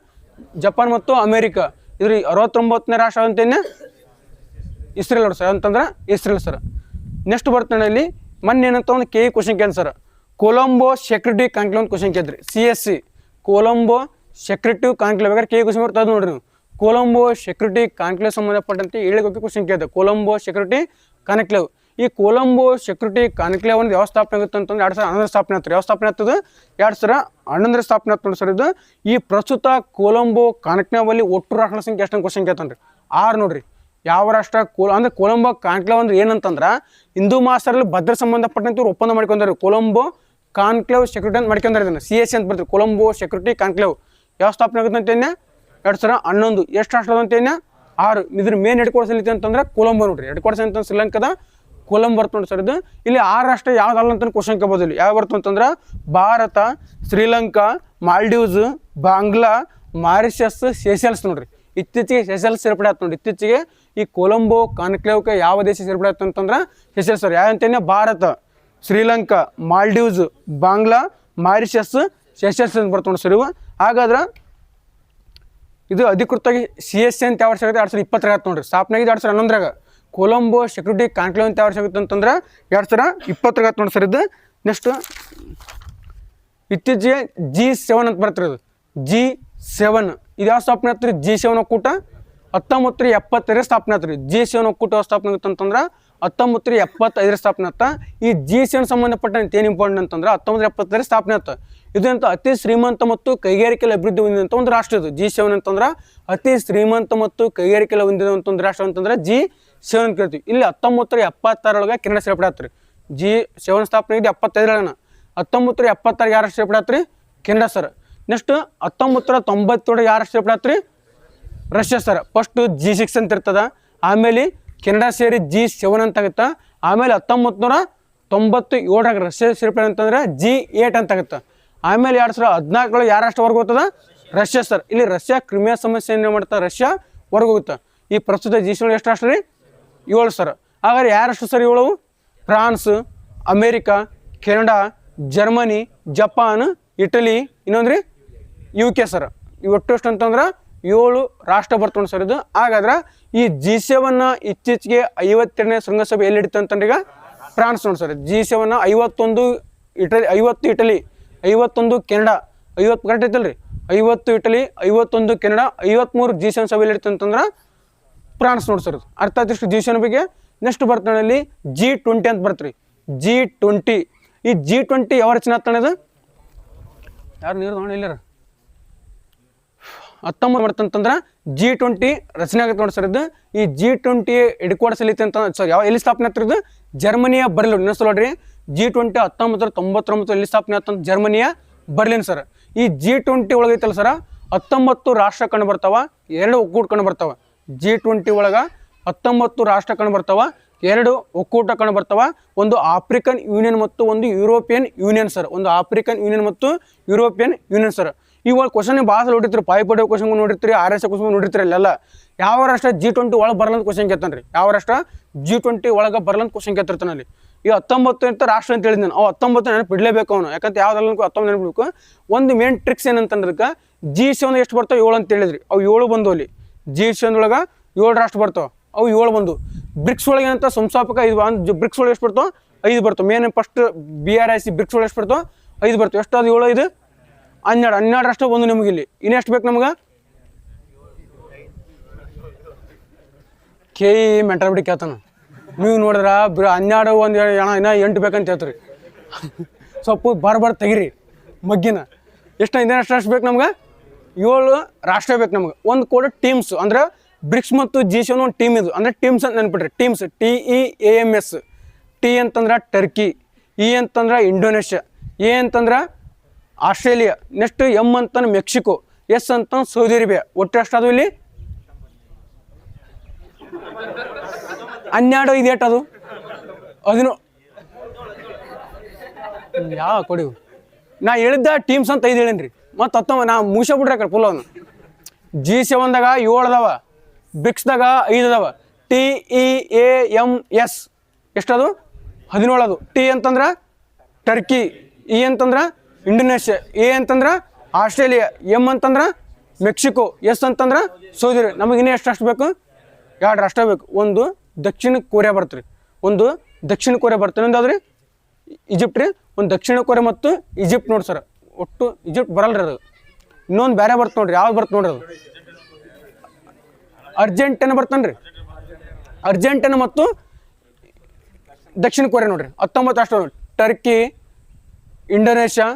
ಜಪಾನ್ ಮತ್ತು ಅಮೇರಿಕಾ. ಇದ್ರ 69ನೇ ರಾಷ್ಟ್ರ ಅಂತೇನೆ ಇಸ್ರೇಲ್ ನೋಡಿ ಸರ್. ಅಂತಂದ್ರೆ ಇಸ್ರೇಲ್ ಸರ್. ನೆಕ್ಸ್ಟ್ ಬರ್ತಾನೆ ಇಲ್ಲಿ ಮೊನ್ನೆ ಏನಂತ ಒಂದು KE ಕ್ವಶನ್ ಕೇಳಿ ಸರ್. ಕೊಲಂಬೋ ಸೆಕ್ಯೂರಿಟಿ ಕಾನ್ಕ್ಲೇವ್ ಅಂತ ಕ್ವಶನ್ ಕೇಳಿದ್ರಿ. CSC ಕೊಲಂಬೋ ಸೆಕ್ಯೂರಿಟಿ ಕಾನ್ಕ್ಲೇವ್ ಬೇಕಾದ್ರೆ KE ಕ್ವಶನ್ ಬರ್ತದೆ ನೋಡ್ರಿ ನೀವು. ಕೊಲಂಬೋ ಸೆಕ್ಯೂರಿಟಿ ಕಾನ್ಕ್ಲೇವ್ ಸಂಬಂಧಪಟ್ಟಂತೆ ಹೇಳಿಕೆ ಕ್ವಶನ್ ಕೇಳಿದೆ. Colombo security conclave. ಈ ಕೊಲಂಬೋ ಸೆಕ್ಯೂರಿಟಿ ಕಾನ್ಕ್ಲೇವ್ ಒಂದು ಯಾವ ಸ್ಥಾಪನೆ ಆಗುತ್ತೆ ಅಂತಂದ್ರೆ 2011 ಸ್ಥಾಪನೆ ಆಗ್ತದೆ. ಯಾವ ಸ್ಥಾಪನೆ ಆಗ್ತದೆ? 2011 ಸ್ಥಾಪನೆ ಆಗ್ತದೆ ನೋಡಿ ಸರ್ ಇದು. ಈ ಪ್ರಸ್ತುತ ಕೊಲಂಬೋ ಕಾನ್ಕ್ಲೇವ್ ಅಲ್ಲಿ ಒಟ್ಟು ರಾಷ್ಟ್ರ ಸಂಖ್ಯೆ ಎಷ್ಟು ಕ್ವಶನ್ ಕೇಳ್ತಾನೆ ರೀ? 6 ನೋಡ್ರಿ. ಯಾವ ರಾಷ್ಟ್ರ ಅಂದ್ರೆ ಕೊಲಂಬೋ ಕಾನ್ಕ್ಲೇವ್ ಅಂದ್ರೆ ಏನಂತಂದ್ರೆ ಹಿಂದೂ ಮಹಾಸಾಗರದಲ್ಲಿ ಭದ್ರ ಸಂಬಂಧಪಟ್ಟಂತೆ ಇವ್ರು ಒಪ್ಪಂದ ಮಾಡ್ಕೊಂಡ್ರಿ. ಕೊಲಂಬೋ ಕಾನ್ಕ್ಲೇವ್ ಸೆಕ್ಯೂರಿಟಿ ಅಂತ ಮಾಡ್ಕೊಂಡ್ರೆ ಇದನ್ನು CSC ಅಂತ ಬರ್ತೀವಿ. ಕೊಲಂಬೋ ಸೆಕ್ಯೂರಿಟಿ ಕಾನ್ಕ್ಲೇವ್ ಯಾವ ಸ್ಥಾಪನೆ ಆಗುತ್ತೆ ಅಂತೇನೆ 2011. ಎಷ್ಟು ರಾಷ್ಟ್ರದ ಅಂತೇನೆ? 6. ಇದ್ರ ಮೇನ್ ಹೆಡ್ ಕ್ವಾರ್ಟರ್ಸ್ ಎಲ್ಲಿ ಅಂತಂದ್ರೆ ಕೊಲಂಬೋ ನೋಡ್ರಿ. ಹೆಡ್ ಕ್ವಾರ್ಟರ್ಸ್ ಅಂತ ಶ್ರೀಲಂಕಾದ ಕೊಲಂಬೋ ಬರ್ತ ನೋಡಿ ಸರ್ ಇದು. ಇಲ್ಲಿ 6 ರಾಷ್ಟ್ರ ಯಾವ್ದಲ್ಲ ಅಂತ ಕ್ವಶನ್ ಕೇಳ್ಬೋದು. ಇಲ್ಲಿ ಯಾವ ಬರ್ತು ಅಂತಂದ್ರೆ ಭಾರತ, ಶ್ರೀಲಂಕಾ, ಮಾಲ್ಡೀವ್ಸ್, ಬಾಂಗ್ಲಾ, ಮಾರಿಷಸ್, ಸೆಷಲ್ಸ್ ನೋಡ್ರಿ. ಇತ್ತೀಚೆಗೆ ಸೆಷಲ್ಸ್ ಸೇರ್ಪಡೆ ಆಯ್ತು ನೋಡಿ. ಇತ್ತೀಚೆಗೆ ಈ ಕೊಲಂಬೋ ಕಾನ್ಕ್ಲೇವ್ಗೆ ಯಾವ ದೇಶ ಸೇರ್ಪಡೆ ಆಯ್ತು ಅಂತಂದ್ರೆ ಸೆಷಲ್ಸ್ ಸರ್. ಯಾವ ಅಂತೇನೆ? ಭಾರತ, ಶ್ರೀಲಂಕಾ, ಮಾಲ್ಡೀವ್ಸ್, ಬಾಂಗ್ಲಾ, ಮಾರಿಷಸ್, ಸೆಷಲ್ಸ್ ಅಂತ ಬರ್ತ ನೋಡಿ ಸರ್ ಇವು. ಹಾಗಾದ್ರೆ ಇದು ಅಧಿಕೃತವಾಗಿ CSC ಅಂತ ಯಾವ ವರ್ಷ ಆಗುತ್ತೆ? 2020 ಆಗುತ್ತೆ ನೋಡ್ರಿ. ಸ್ಥಾಪನೆ ಆಗಿದೆ 2011. ಕೊಲಂಬೋ ಸೆಕ್ಯೂರಿಟಿ ಕಾನ್ಕ್ಲೇವ್ ಅಂತ ಯಾವ ವರ್ಷ ಆಗುತ್ತೆ ಅಂತಂದ್ರೆ 2020 ಆಗುತ್ತೆ ನೋಡಿ ಸರ್ ಇದು. ನೆಕ್ಸ್ಟ್ ಇತ್ತೀಚೆಗೆ G7 ಅಂತ ಬರ್ತಾರೆ. ಇದು G7 ಇದು ಯಾವ ಸ್ಥಾಪನೆ ಆಗ್ತದೆ? G7 ಒಕ್ಕೂಟ 1975 ಸ್ಥಾಪನೆ ಆಗ್ತದೆ. G7 ಒಕ್ಕೂಟ ಸ್ಥಾಪನೆ ಆಗುತ್ತೆ ಅಂತಂದ್ರೆ 1975 ಸ್ಥಾಪನೆ ಆಗ್ತಾ. ಈ G7 ಸಂಬಂಧಪಟ್ಟಂತೆ ಏನು ಇಂಪಾರ್ಟೆಂಟ್ ಅಂತಂದ್ರೆ 1975 ಸ್ಥಾಪನೆ ಆಗ್ತಾ. ಇದಂತ ಅತಿ ಶ್ರೀಮಂತ ಮತ್ತು ಕೈಗಾರಿಕೆಯಲ್ಲಿ ಅಭಿವೃದ್ಧಿ ಹೊಂದಿದಂಥ ಒಂದು ರಾಷ್ಟ್ರ ಇದು. G7 ಅಂತಂದ್ರೆ ಅತಿ ಶ್ರೀಮಂತ ಮತ್ತು ಕೈಗಾರಿಕೆಯಲ್ಲಿ ಹೊಂದಿದಂಥ ಒಂದು ರಾಷ್ಟ್ರ ಅಂತಂದ್ರೆ G7 G7 ಅಂತ ಕರಿತೀವಿ. ಇಲ್ಲಿ 1976 ಕೆನಡಾ ಸೇರ್ಪಡೆ ಆತ್ರಿ. G7 ಸ್ಥಾಪನೆ ಆಗಿದೆ 75 1976 ಯಾರು ಸೇರ್ಪಡೆ ಆತ್ರಿ? Canada sir. ನೆಕ್ಸ್ಟ್ 1997 ಯಾರು ಸೇರ್ಪಡೆ ಆತ್ರಿ? Russia sir. ಫಸ್ಟ್ G6 ಅಂತ ಇರ್ತದ, ಆಮೇಲೆ ಕೆನಡಾ ಸೇರಿ G7 ಅಂತ ಆಗುತ್ತೆ, ಆಮೇಲೆ 1997 ರಷ್ಯಾ ಸೇರ್ಪಡೆ ಅಂತಂದ್ರೆ G8 ಅಂತ ಆಗುತ್ತೆ, ಆಮೇಲೆ 2014 ಯಾರು ರಾಷ್ಟ್ರವರೆಗೂ ಹೋಗ್ತದ? Russia sir. ಇಲ್ಲಿ ರಷ್ಯಾ ಕ್ರಿಮಿಯಾ ಸಮಸ್ಯೆ ಏನು ಮಾಡ್ತಾ? ರಷ್ಯಾ ಹೊರಗೆ ಹೋಗುತ್ತೆ. ಈ ಪ್ರಸ್ತುತ G7 ಎಷ್ಟು ರಾಷ್ಟ್ರ ರೀ? 7 ಸರ್. ಹಾಗಾದ್ರೆ ಯಾರು ರಾಷ್ಟ್ರ ಸರ್ ಇವು? France, America, Canada, Germany, Japan, Italy, ಇನ್ನೊಂದು ರೀ UK ಸರ್. ಇವು ಒಟ್ಟು ಎಷ್ಟು ಅಂತಂದ್ರೆ 7 ರಾಷ್ಟ್ರ ಬರ್ತಾವೆ ಸರ್ ಇದು. ಹಾಗಾದ್ರೆ ಈ G7 ಇತ್ತೀಚೆಗೆ 52ನೇ ಶೃಂಗಸಭೆ ಎಲ್ಲಿ ಹಿಡಿತು ಅಂತಂದ್ರೆ ಈಗ ಫ್ರಾನ್ಸ್ ನೋಡಿ sir. G7 51 Italy, 50 Italy, 51 Canada, 50 correct ಐತಲ್ರಿ, 50 ಇಟಲಿ, 51 ಕೆನಡಾ, 53 G7 ಸಭೆಯಲ್ಲಿ ಹಿಡಿತು ಅಂತಂದ್ರೆ ಫ್ರಾನ್ಸ್ ನೋಡಿ ಸರ್. ಅರ್ಥ ಆಯ್ತು ಇಷ್ಟು G7 ಬಗ್ಗೆ. ನೆಕ್ಸ್ಟ್ ಬರ್ತಾಳೆ G20 ಅಂತ ಬರ್ತೀರಿ. G20 ಈ G20 ಯಾವ ರಚನೆ ಆಗ್ತಾನೆ? ಯಾರು ನೀರು ನೋಡಿ ಇಲ್ಲರ 19 ಬರ್ತಂತಂದ್ರೆ G20 ರಚನೆ ಆಗುತ್ತೆ ನೋಡಿ ಸರ್ ಇದು. ಈ G20 ಹೆಡ್ಕ್ವಾರ್ಟರ್ಸ್ ಎಲ್ಲಿ ಅಂತ ಸರ್ ಎಲ್ಲಿ ಸ್ಥಾಪನೆ ಆಗ್ತಿರೋದು? ಜರ್ಮನಿಯ ಬರ್ಲಿನ್. ಇನ್ನೊಂದ್ಸಲ ನೋಡ್ರಿ, G20 1999 ಎಲ್ಲಿ ಸ್ಥಾಪನೆ ಆಗ್ತಂತ? ಜರ್ಮನಿಯ ಬರ್ಲಿನ್ ಸರ್. ಈ G20 ಒಳಗೈತಲ್ಲ ಸರ 19 ರಾಷ್ಟ್ರ ಕಂಡು ಬರ್ತಾವ, 2 ಒಕ್ಕೂಟ ಕಂಡು ಬರ್ತಾವ. G20 ಒಳಗೆ 19 ರಾಷ್ಟ್ರ ಕಂಡು ಬರ್ತಾವ, 2 ಒಕ್ಕೂಟ ಕಂಡು ಬರ್ತಾವ. ಒಂದು ಆಫ್ರಿಕನ್ ಯೂನಿಯನ್ ಮತ್ತು ಒಂದು ಯುರೋಪಿಯನ್ ಯೂನಿಯನ್ ಸರ್. ಒಂದು ಆಫ್ರಿಕನ್ ಯೂನಿಯನ್ ಮತ್ತು ಯುರೋಪಿಯನ್ ಯೂನಿಯನ್ ಸರ್. ಇವಾಗ ಕ್ವಶನ್ ಭಾಳ ನೋಡಿರ್ತೀರಿ, ಪಾಯಿಪಡೆ ಕ್ವಶನ್ ನೋಡಿರ್ತೀರಿ, RS ಕ್ವಶನ್ ನೋಡಿರ್ತೀರಿ. ಅಲ್ಲೆಲ್ಲ ಯಾವ ರಾಷ್ಟ್ರ G20 ಒಳಗೆ ಬರಲಂತ ಕ್ವಶನ್ ಕೇಳ್ತಾನೆ ರೀ. ಯಾವ ರಾಷ್ಟ್ರ G20 ಒಳಗೆ ಬರಲಂತ ಕ್ವಶನ್ ಕೇಳ್ತಿರ್ತಾನೆ ಅಲ್ಲಿ. ಈ 19 ಅಂತ ರಾಷ್ಟ್ರ ಅಂತ ಹೇಳಿದ್ ನಾನು. 19 ನೆನಪು ಬಿಡಲೇಬೇಕು ಅವನು, ಯಾಕಂತ ಯಾವ್ದಲ್ಲ 19 ನೆನಪಿಡ್ಬೇಕು. ಒಂದು ಮೇನ್ ಟ್ರಿಕ್ಸ್ ಏನಂತಂದ್ರಕ್ಕೆ G7 ಎಷ್ಟು ಬರ್ತಾವೆ? 7 ಅಂತ ಹೇಳಿದ್ರಿ. ಅವು 7 ಬಂದು ಅಲ್ಲಿ G7 ಒಳಗೆ 7 ರಾಷ್ಟ್ರ ಬರ್ತಾವೆ, ಅವು 7 ಬಂದು. ಬ್ರಿಕ್ಸ್ ಒಳಗೆ ಏನಂತ ಸಂಸ್ಥಾಪಕ 5 ಬ್ರಿಕ್ಸ್ ಒಳಗೆ ಎಷ್ಟು ಬರ್ತಾವೆ? 5 ಬರ್ತಾವೆ. ಮೇನ್ ಫಸ್ಟ್ BRIC ಬ್ರಿಕ್ಸ್ ಒಳಗೆ ಎಷ್ಟು ಬರ್ತಾವೆ? 5 ಬರ್ತಾವೆ. ಎಷ್ಟು ಅದು? 7 5 12 ರಾಷ್ಟ್ರ ಬಂದು ನಿಮಗೆ ಇಲ್ಲಿ. ಇನ್ನೆಷ್ಟು ಬೇಕು ನಮ್ಗೆ? KE ಮೆಂಟಲ್ ಬಿಡಿ ಕೇಳ್ತಾನ. ನೀವು ನೋಡಿದ್ರ 12 ಒಂದು ಇನ್ನೂ 8 ಬೇಕಂತ ಹೇಳ್ತೀರಿ. ಸ್ವಲ್ಪ ಬರ ತೆಗಿರಿ ಮಗ್ಗಿನ. ಎಷ್ಟು ಇನ್ನೇಷ್ಟು ಬೇಕು ನಮ್ಗೆ? 7 ರಾಷ್ಟ್ರ ಬೇಕು ನಮ್ಗೆ. ಒಂದು ಕೂಡ ಟೀಮ್ಸ್ ಅಂದ್ರೆ ಬ್ರಿಕ್ಸ್ ಮತ್ತು G7 ಒಂದು ಟೀಮ್ ಇದು ಅಂದ್ರೆ ಟೀಮ್ಸ್ ಅಂತ ನೆನ್ಪಿಟ್ರಿ. Teams TEAMS. T ಅಂತಂದ್ರೆ ಟರ್ಕಿ, E ಅಂತಂದ್ರೆ ಇಂಡೋನೇಷ್ಯಾ, A ಅಂತಂದ್ರೆ ಆಸ್ಟ್ರೇಲಿಯಾ, ನೆಕ್ಸ್ಟ್ M ಅಂತಂದ್ರೆ ಮೆಕ್ಸಿಕೋ, S ಅಂತ ಸೌದಿ ಅರೇಬಿಯಾ. ಒಟ್ಟು ಎಷ್ಟು ಅದು ಇಲ್ಲಿ? 12 ಇದು ಎಷ್ಟು ಅದು? 10 ಯಾವ ಕೊಡಿ. ನಾ ಹೇಳಿದ್ದ ಟೀಮ್ಸ್ ಅಂತ 5 ಹೇಳೇನ್ರಿ. ಮತ್ತು 19 ನಾ ಮುಗಿಸ ಬಿಡ್ರಿ ಅక్కడ ಫುಲ್ ಅವನು. G7ದಾಗ 7 ಅದಾವ, ಬ್ರಿಕ್ಸ್ದಾಗ 5 ಅದಾವ. TEAMS ಎಷ್ಟದು? 17 ಅದು. T ಅಂತಂದ್ರೆ ಟರ್ಕಿ, E ಅಂತಂದ್ರೆ ಇಂಡೋನೇಷ್ಯಾ, A ಅಂತಂದ್ರೆ ಆಸ್ಟ್ರೇಲಿಯಾ, M ಅಂತಂದ್ರೆ ಮೆಕ್ಸಿಕೋ, S ಅಂತಂದ್ರೆ ಸೌದಿ ಅರೇಬಿಯಾ. ನಮಗೆ ಇನ್ನೂ ಎಷ್ಟು ರಾಷ್ಟ್ರ ಬೇಕು? 2 ರಾಷ್ಟ್ರ ಬೇಕು. ಒಂದು ದಕ್ಷಿಣ ಕೊರಿಯಾ ಬರ್ತೀರಿ, ಒಂದು ದಕ್ಷಿಣ ಕೊರಿಯಾ ಬರ್ತೀರಿ. ಇನ್ನೊಂದು ರೀ ಈಜಿಪ್ಟ್ ರೀ. ಒಂದು ದಕ್ಷಿಣ ಕೊರಿಯಾ ಮತ್ತು ಈಜಿಪ್ಟ್ ನೋಡಿ ಸರ್. ಒಟ್ಟು ಈಜಿಪ್ಟ್ ಬರಲ್ರಿ ಅದು. ಇನ್ನೊಂದು ಬೇರೆ ಬರ್ತ ನೋಡ್ರಿ. ಯಾವ್ದು ಬರ್ತ ನೋಡ್ರಿ ಅದು? ಅರ್ಜೆಂಟೈನಾ ಬರ್ತಾನೆ ರೀ. ಅರ್ಜೆಂಟೈನಾ ಮತ್ತು ದಕ್ಷಿಣ ಕೊರಿಯಾ ನೋಡ್ರಿ. 19 ರಾಷ್ಟ್ರ ನೋಡಿ. Turkey, Indonesia,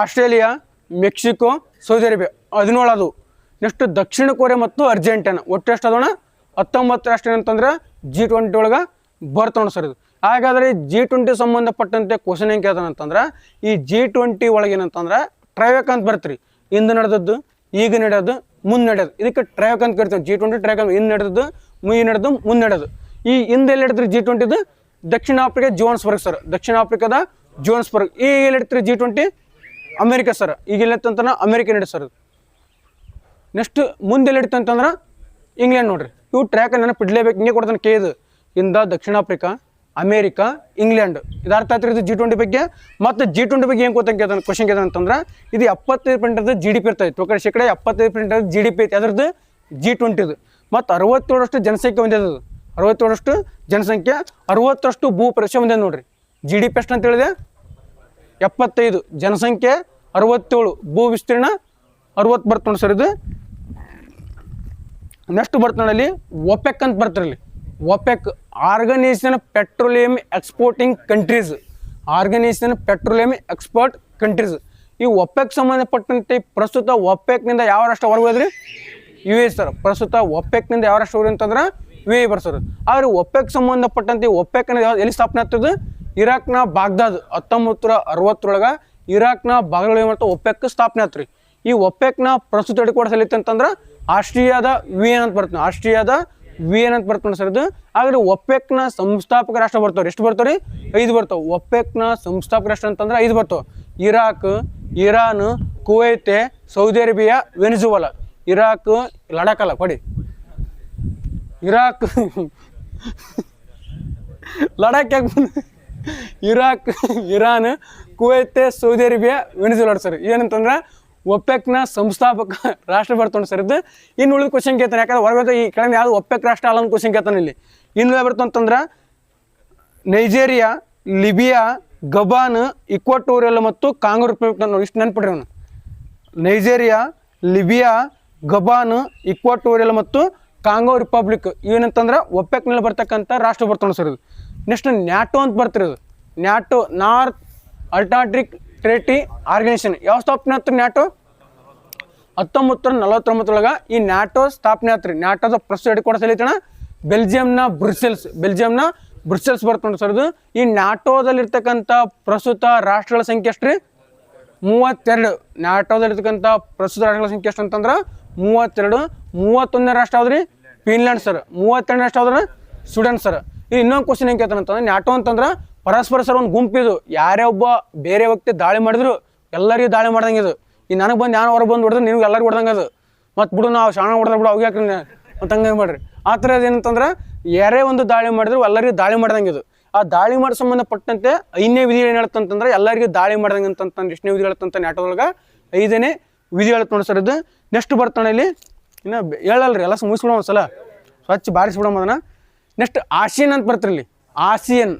Australia, Mexico, Saudi Arabia 17 ಅದು. ನೆಕ್ಸ್ಟ್ ದಕ್ಷಿಣ ಕೊರಿಯಾ ಮತ್ತು ಅರ್ಜೆಂಟೈನಾ. ಒಟ್ಟು ಎಷ್ಟು ಅದೋಣ? 19 ರಾಷ್ಟ್ರ ಏನಂತಂದ್ರೆ G20 ಒಳಗೆ ಬರ್ತಾವೆ ಸರ್ ಇದು. ಹಾಗಾದರೆ G20 ಸಂಬಂಧಪಟ್ಟಂತೆ ಕ್ವಶನ್ ಹೆಂಗೆ ಕೇಳ್ತಾನೆ ಅಂತಂದ್ರೆ, ಈ G20 ಒಳಗೆ ಏನಂತಂದ್ರೆ ಟ್ರೈವೇಕ್ ಅಂತ ಬರ್ತೀರಿ. ಹಿಂದೆ ನಡೆದದ್ದು, ಈಗ ನಡೆಯೋದು, ಮುಂದೆ ನಡೆಯೋದು. ಇದಕ್ಕೆ ಟ್ರೈವೇಕ್ ಅಂತ ಕರಿತೀವಿ. G20 ಟ್ರೈವೇಕ್ ಅಂತ ಹಿಂದೆ ನಡೆದದ್ದು, ಮುಂದೆ ನಡೆಯೋದು. ಈ ಹಿಂದೆ ಎಲ್ಲಿ ಹಿಡಿದ್ರಿ G20? ದಕ್ಷಿಣ ಆಫ್ರಿಕಾ ಜೋಹಾನ್ಸ್ಬರ್ಗ್ ಸರ್. ದಕ್ಷಿಣ ಆಫ್ರಿಕಾದ ಜೋಹಾನ್ಸ್ಬರ್ಗ್. ಈಗ ಎಲ್ಲಿ ಹಿಡಿದ್ರಿ G20? America sir. ಈಗ ಎಲ್ಲಿ ಅಂತಂದ್ರೆ ಅಮೇರಿಕಾ ನಡೀತು ಸರ್. ನೆಕ್ಸ್ಟ್ ಮುಂದೆ ಎಲ್ಲಿ ಹಿಡಿತು ಅಂತಂದ್ರೆ ಇಂಗ್ಲೆಂಡ್ ನೋಡ್ರಿ. ಇವು ಟ್ರ್ಯಾಕ್ ನೆನಪಿಡ್ಲೇಬೇಕು. ಹಿಂಗೆ ಕೊಡ್ತಾನೆ ಕೆ ಇದು. ಇಂದ ದಕ್ಷಿಣ ಆಫ್ರಿಕಾ, ಅಮೇರಿಕಾ, ಇಂಗ್ಲೆಂಡ್. ಇದು ಅರ್ಥ ಆಗ್ತಿರೋದು G20 ಬಗ್ಗೆ. ಮತ್ತು G20 ಬಗ್ಗೆ ಏನು ಗೊತ್ತಂಗೆ ಕೇಳ್ತಾನೆ ಕ್ವಶನ್ ಕೇಳ್ತಾನೆ ಅಂತಂದ್ರೆ, ಇದು 75% GDP ಇರ್ತದೆ. ಟೋಕನ್ ಶೇಕಡ 75% GDP ಐತೆ ಅದರದ್ದು G20. ಮತ್ತು 67% ಜನಸಂಖ್ಯೆ ಹೊಂದಿದೆ. 67% ಜನಸಂಖ್ಯೆ, 60% ಭೂ ಪ್ರದೇಶ ಹೊಂದಿದೆ ನೋಡ್ರಿ. GDP ಎಷ್ಟು ಅಂತ ಹೇಳಿದೆ? 75. ಜನಸಂಖ್ಯೆ 67, ಭೂ ವಿಸ್ತೀರ್ಣ 60 ಬರ್ತದೆ ಸರ್ ಇದು. ನೆಕ್ಸ್ಟ್ ಬರ್ತಾನಲ್ಲಿ ಒಪೆಕ್ ಅಂತ ಬರ್ತಿರಲಿ. OPEC organisation petroleum exporting countries. Organisation petroleum export countries. ಈ ಒಪೆಕ್ ಸಂಬಂಧಪಟ್ಟಂತೆ ಪ್ರಸ್ತುತ ಒಪೆಕ್ನಿಂದ ಯಾವ ರಾಷ್ಟ್ರ ಹೊರಗೆ ಹೋದ್ರಿ? US sir. ಪ್ರಸ್ತುತ ಒಪೆಕ್ನಿಂದ ಯಾವ ರಾಷ್ಟ್ರ ಹೋದ್ರಿ ಅಂತಂದ್ರೆ ವಿ ಬರ್ತಾರೆ. ಆದರೆ ಒಪೆಕ್ ಸಂಬಂಧಪಟ್ಟಂತೆ ಒಪೆಕ್ ಅನ್ನೋದು ಎಲ್ಲಿ ಸ್ಥಾಪನೆ ಆಗ್ತದೆ? ಇರಾಕ್ನ ಬಾಗ್ದಾದ್ 1960 ಇರಾಕ್ನ ಬಾಗ್ದಾದ್ ಏನು ಮಾಡ್ತಾವೆ ಒಪೆಕ್ ಸ್ಥಾಪನೆ ಆತ್ರಿ. ಈ ಒಪೆಕ್ನ ಪ್ರಸ್ತುತ ಹೆಡ್ಕ್ವಾರ್ಟರ್ಸ್ ಎಲ್ಲಿತ್ತು ಅಂತಂದ್ರೆ ಆಸ್ಟ್ರಿಯಾದ ವಿಯೆನ್ ಅಂತ ಬರ್ತಾನೆ. ಆಸ್ಟ್ರಿಯಾದ ವಿಯೆನ್ ಅಂತ ಬರ್ತಾನೆ ಸರ್ ಇದು. ಹಾಗಾದ್ರೆ ಒಪೆಕ್ನ ಸಂಸ್ಥಾಪಕ ರಾಷ್ಟ್ರ ಬರ್ತಾವ್ರಿ. ಎಷ್ಟು ಬರ್ತಾವ್ರಿ? 5 ಬರ್ತಾವೆ. ಒಪೆಕ್ನ ಸಂಸ್ಥಾಪಕ ರಾಷ್ಟ್ರ ಅಂತಂದ್ರೆ 5 ಬರ್ತಾವೆ. Iraq, Iran, Kuwait, Saudi Arabia, Venezuela. Iraq, Ladakh ಅಲ್ಲ ಕೊಡಿ, ಇರಾಕ್ ಲಡಾಖ್ ಯಾಕೆ ಬಂದು Iraq, Iran, Kuwait, Saudi Arabia, Venezuela sir. ಏನಂತಂದ್ರೆ ಒಪೆಕ್ನ ಸಂಸ್ಥಾಪಕ ರಾಷ್ಟ್ರ ಬರ್ತಾನೆ ಸರ್ ಇದು. ಇನ್ನು ಉಳಿದ ಕ್ವಶನ್ ಕೇಳ್ತಾನೆ, ಯಾಕಂದ್ರೆ ಹೊರಗೆ ಈ ಕೆಳಗೆ ಯಾವುದು ಒಪೆಕ್ ರಾಷ್ಟ್ರ ಅಲ್ಲ ಅಂತ ಕ್ವಶನ್ ಕೇಳ್ತಾನೆ ಇಲ್ಲಿ. ಇನ್ನು ಬರ್ತಂತಂದ್ರೆ ನೈಜೇರಿಯಾ, ಲಿಬಿಯಾ, ಗಬಾನ್, ಇಕ್ವಟೋರಿಯಲ್ ಮತ್ತು ಕಾಂಗೋ ರಿಪಬ್ಲಿಕ್. ಇಷ್ಟು ನೆನ್ಪಿಡ್ರಿ ಅವನು. ನೈಜೇರಿಯಾ, ಲಿಬಿಯಾ, ಗಬಾನ್, ಇಕ್ವಟೋರಿಯಲ್ ಮತ್ತು ಕಾಂಗೋ ರಿಪಬ್ಲಿಕ್ ಏನಂತಂದ್ರೆ ಒಪೆಕ್ನಲ್ಲಿ ಬರ್ತಕ್ಕಂಥ ರಾಷ್ಟ್ರ ಬರ್ತಾನೆ ಸರ್ ಇದು. ನೆಕ್ಸ್ಟ್ ನ್ಯಾಟೋ ಅಂತ ಬರ್ತಿರೋದು. NATO, North Atlantic treaty organisation. ಯಾವ ಸ್ಥಾಪನೆ ಆತ್ರಿ ನ್ಯಾಟೋ? 1949 ಈ ನ್ಯಾಟೋ ಸ್ಥಾಪನೆ ಆತ್ರಿ. ನ್ಯಾಟೋದ ಪ್ರಸ್ತುತ ಹೆಡ್ಕ್ವಾರ್ಟರ್ಸ್ ಎಲ್ಲಿತ್ತಣ? ಬೆಲ್ಜಿಯಂನ ಬ್ರುಸೆಲ್ಸ್ ಬರ್ತಾನೆ ಸರ್ ಇದು. ಈ ನ್ಯಾಟೋದಲ್ಲಿರ್ತಕ್ಕಂಥ ಪ್ರಸ್ತುತ ರಾಷ್ಟ್ರಗಳ ಸಂಖ್ಯೆ ಎಷ್ಟು ರೀ? 32. ನ್ಯಾಟೋದಲ್ಲಿರ್ತಕ್ಕಂಥ ಪ್ರಸ್ತುತ ರಾಷ್ಟ್ರಗಳ ಸಂಖ್ಯೆ ಎಷ್ಟು ಅಂತಂದ್ರೆ 32. 31ನೇ ರಾಷ್ಟ್ರ ಯಾವ್ದು ರೀ? Finland sir. 32ನೇ ರಾಷ್ಟ್ರ ಯಾವ್ದು? Sweden sir. ಇದು ಇನ್ನೊಂದು ಕ್ವಶನ್ ಹೆಂಗೆ ಕೇಳ್ತಾನೆ ಅಂತಂದ್ರೆ ನ್ಯಾಟೋ ಅಂತಂದ್ರೆ ಪರಸ್ಪರ ಸರ್ ಒಂದು ಗುಂಪಿದು. ಯಾರೇ ಒಬ್ಬ ಬೇರೆ ವ್ಯಕ್ತಿ ದಾಳಿ ಮಾಡಿದ್ರು ಎಲ್ಲರಿಗೂ ದಾಳಿ ಮಾಡ್ದಂಗೆ ಇದು. ಈ ನನಗೆ ಬಂದು ನಾನು ಹೊರಗೆ ಬಂದು ಹೊಡೆದ್ರೆ ನೀವು ಎಲ್ಲರಿಗೂ ಹೊಡೆದಂಗೆ ಅದು. ಮತ್ತು ಬಿಡು ನಾವು ಶಾಣ ಹೊಡೆದ್ರೆ ಬಿಡು ಅವ್ಗೆ ಯಾಕೆ ಮತ್ತು ಹಂಗೆ ಮಾಡಿರಿ. ಆ ಥರ ಏನಂತಂದ್ರೆ ಯಾರೇ ಒಂದು ದಾಳಿ ಮಾಡಿದ್ರು ಎಲ್ಲರಿಗೂ ದಾಳಿ ಮಾಡ್ದಂಗೆ ಇದು. ಆ ದಾಳಿ ಮಾಡೋ ಸಂಬಂಧಪಟ್ಟಂತೆ 5ನೇ ವಿಧಿ ಏನು ಹೇಳ್ತಂತಂದ್ರೆ ಎಲ್ಲರಿಗೂ ದಾಳಿ ಮಾಡ್ದಂಗೆ ಅಂತಂದ್ರೆ ಎಷ್ಟನೇ ವಿಧಿ ಹೇಳ್ತಂತ ನ್ಯಾಟೋದೊಳಗೆ 5ನೇ ವಿಧಿ ಹೇಳ್ತ ನೋಡಿ ಸರ್ ಇದು. ನೆಕ್ಸ್ಟ್ ಬರ್ತಾನೆ ಇಲ್ಲಿ ಇನ್ನು ಹೇಳಲ್ರಿ ಎಲ್ಲ ಮುಗಿಸ್ಬಿಡೋ ಒಂದ್ಸಲ ಸ್ವಚ್ಛ ಬಾರಿಸ್ಬಿಡೋಣ ಅದನ್ನು. ನೆಕ್ಸ್ಟ್ ಆಸಿಯನ್ ಅಂತ ಬರ್ತಾರೆ ಇಲ್ಲಿ. ASEAN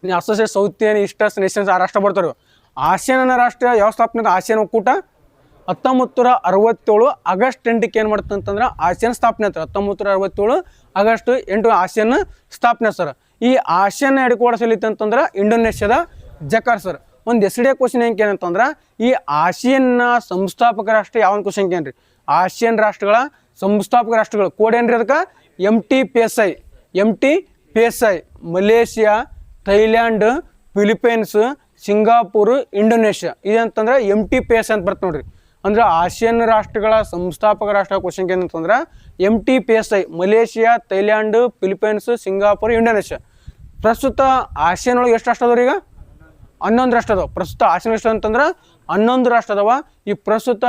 associate south eastern Nations ಆ ರಾಷ್ಟ್ರ ಬರ್ತಾರೆ. ಆಸಿಯನ್ ಅನ್ನೋ ರಾಷ್ಟ್ರ ಯಾವ ಸ್ಥಾಪನೆ? ಆಸಿಯನ್ ಒಕ್ಕೂಟ 1967 ಆಗಸ್ಟ್ 8ಕ್ಕೆ ಏನು ಮಾಡುತ್ತೆ ಅಂತಂದ್ರೆ ಆಸಿಯನ್ ಸ್ಥಾಪನೆ ಆಗ್ತದೆ. 1967 ಆಗಸ್ಟ್ 8 ಆಸಿಯನ್ ಸ್ಥಾಪನೆ ಸರ್. ಈ ಆಸಿಯನ್ ಹೆಡ್ಕ್ವಾರ್ಟರ್ಸ್ ಎಲ್ಲಿತ್ತು ಅಂತಂದ್ರೆ ಇಂಡೋನೇಷ್ಯಾದ ಜಕಾರ್ತಾ ಸರ್. ಒಂದು ಎಸ್ಡಿಎ ಕ್ವಶನ್ ಹೆಂಗೆ ಏನಂತಂದ್ರೆ ಈ ಆಸಿಯನ್ನ ಸಂಸ್ಥಾಪಕ ರಾಷ್ಟ್ರ ಯಾವ ಒಂದು ಕ್ವಶನ್ ಏನ್ರಿ? ಆಸಿಯನ್ ರಾಷ್ಟ್ರಗಳ ಸಂಸ್ಥಾಪಕ ರಾಷ್ಟ್ರಗಳು ಕೋಡ್ ಏನ್ರಿ ಅದಕ್ಕೆ? MTPSI. Malaysia, Thailand, Philippines, Singapore, Indonesia. ಇದಂತಂದ್ರೆ MTPSI ಅಂತ ಬರ್ತದೆ ನೋಡ್ರಿ. ಅಂದ್ರೆ ಆಸಿಯನ್ ರಾಷ್ಟ್ರಗಳ ಸಂಸ್ಥಾಪಕ ರಾಷ್ಟ್ರ ಕ್ವಶನ್ ಏನಂತಂದ್ರೆ MTPSI Malaysia, Thailand, Philippines, Singapore, Indonesia. ಪ್ರಸ್ತುತ ಆಸಿಯನ್ ಒಳಗೆ ಎಷ್ಟು ರಾಷ್ಟ್ರ ಅದಾವ ಈಗ? 11 ರಾಷ್ಟ್ರ ಅದಾವ. ಪ್ರಸ್ತುತ ಆಸಿಯನ್ ರಾಷ್ಟ್ರ ಅಂತಂದ್ರೆ 11 ರಾಷ್ಟ್ರ ಅದಾವ. ಈ ಪ್ರಸ್ತುತ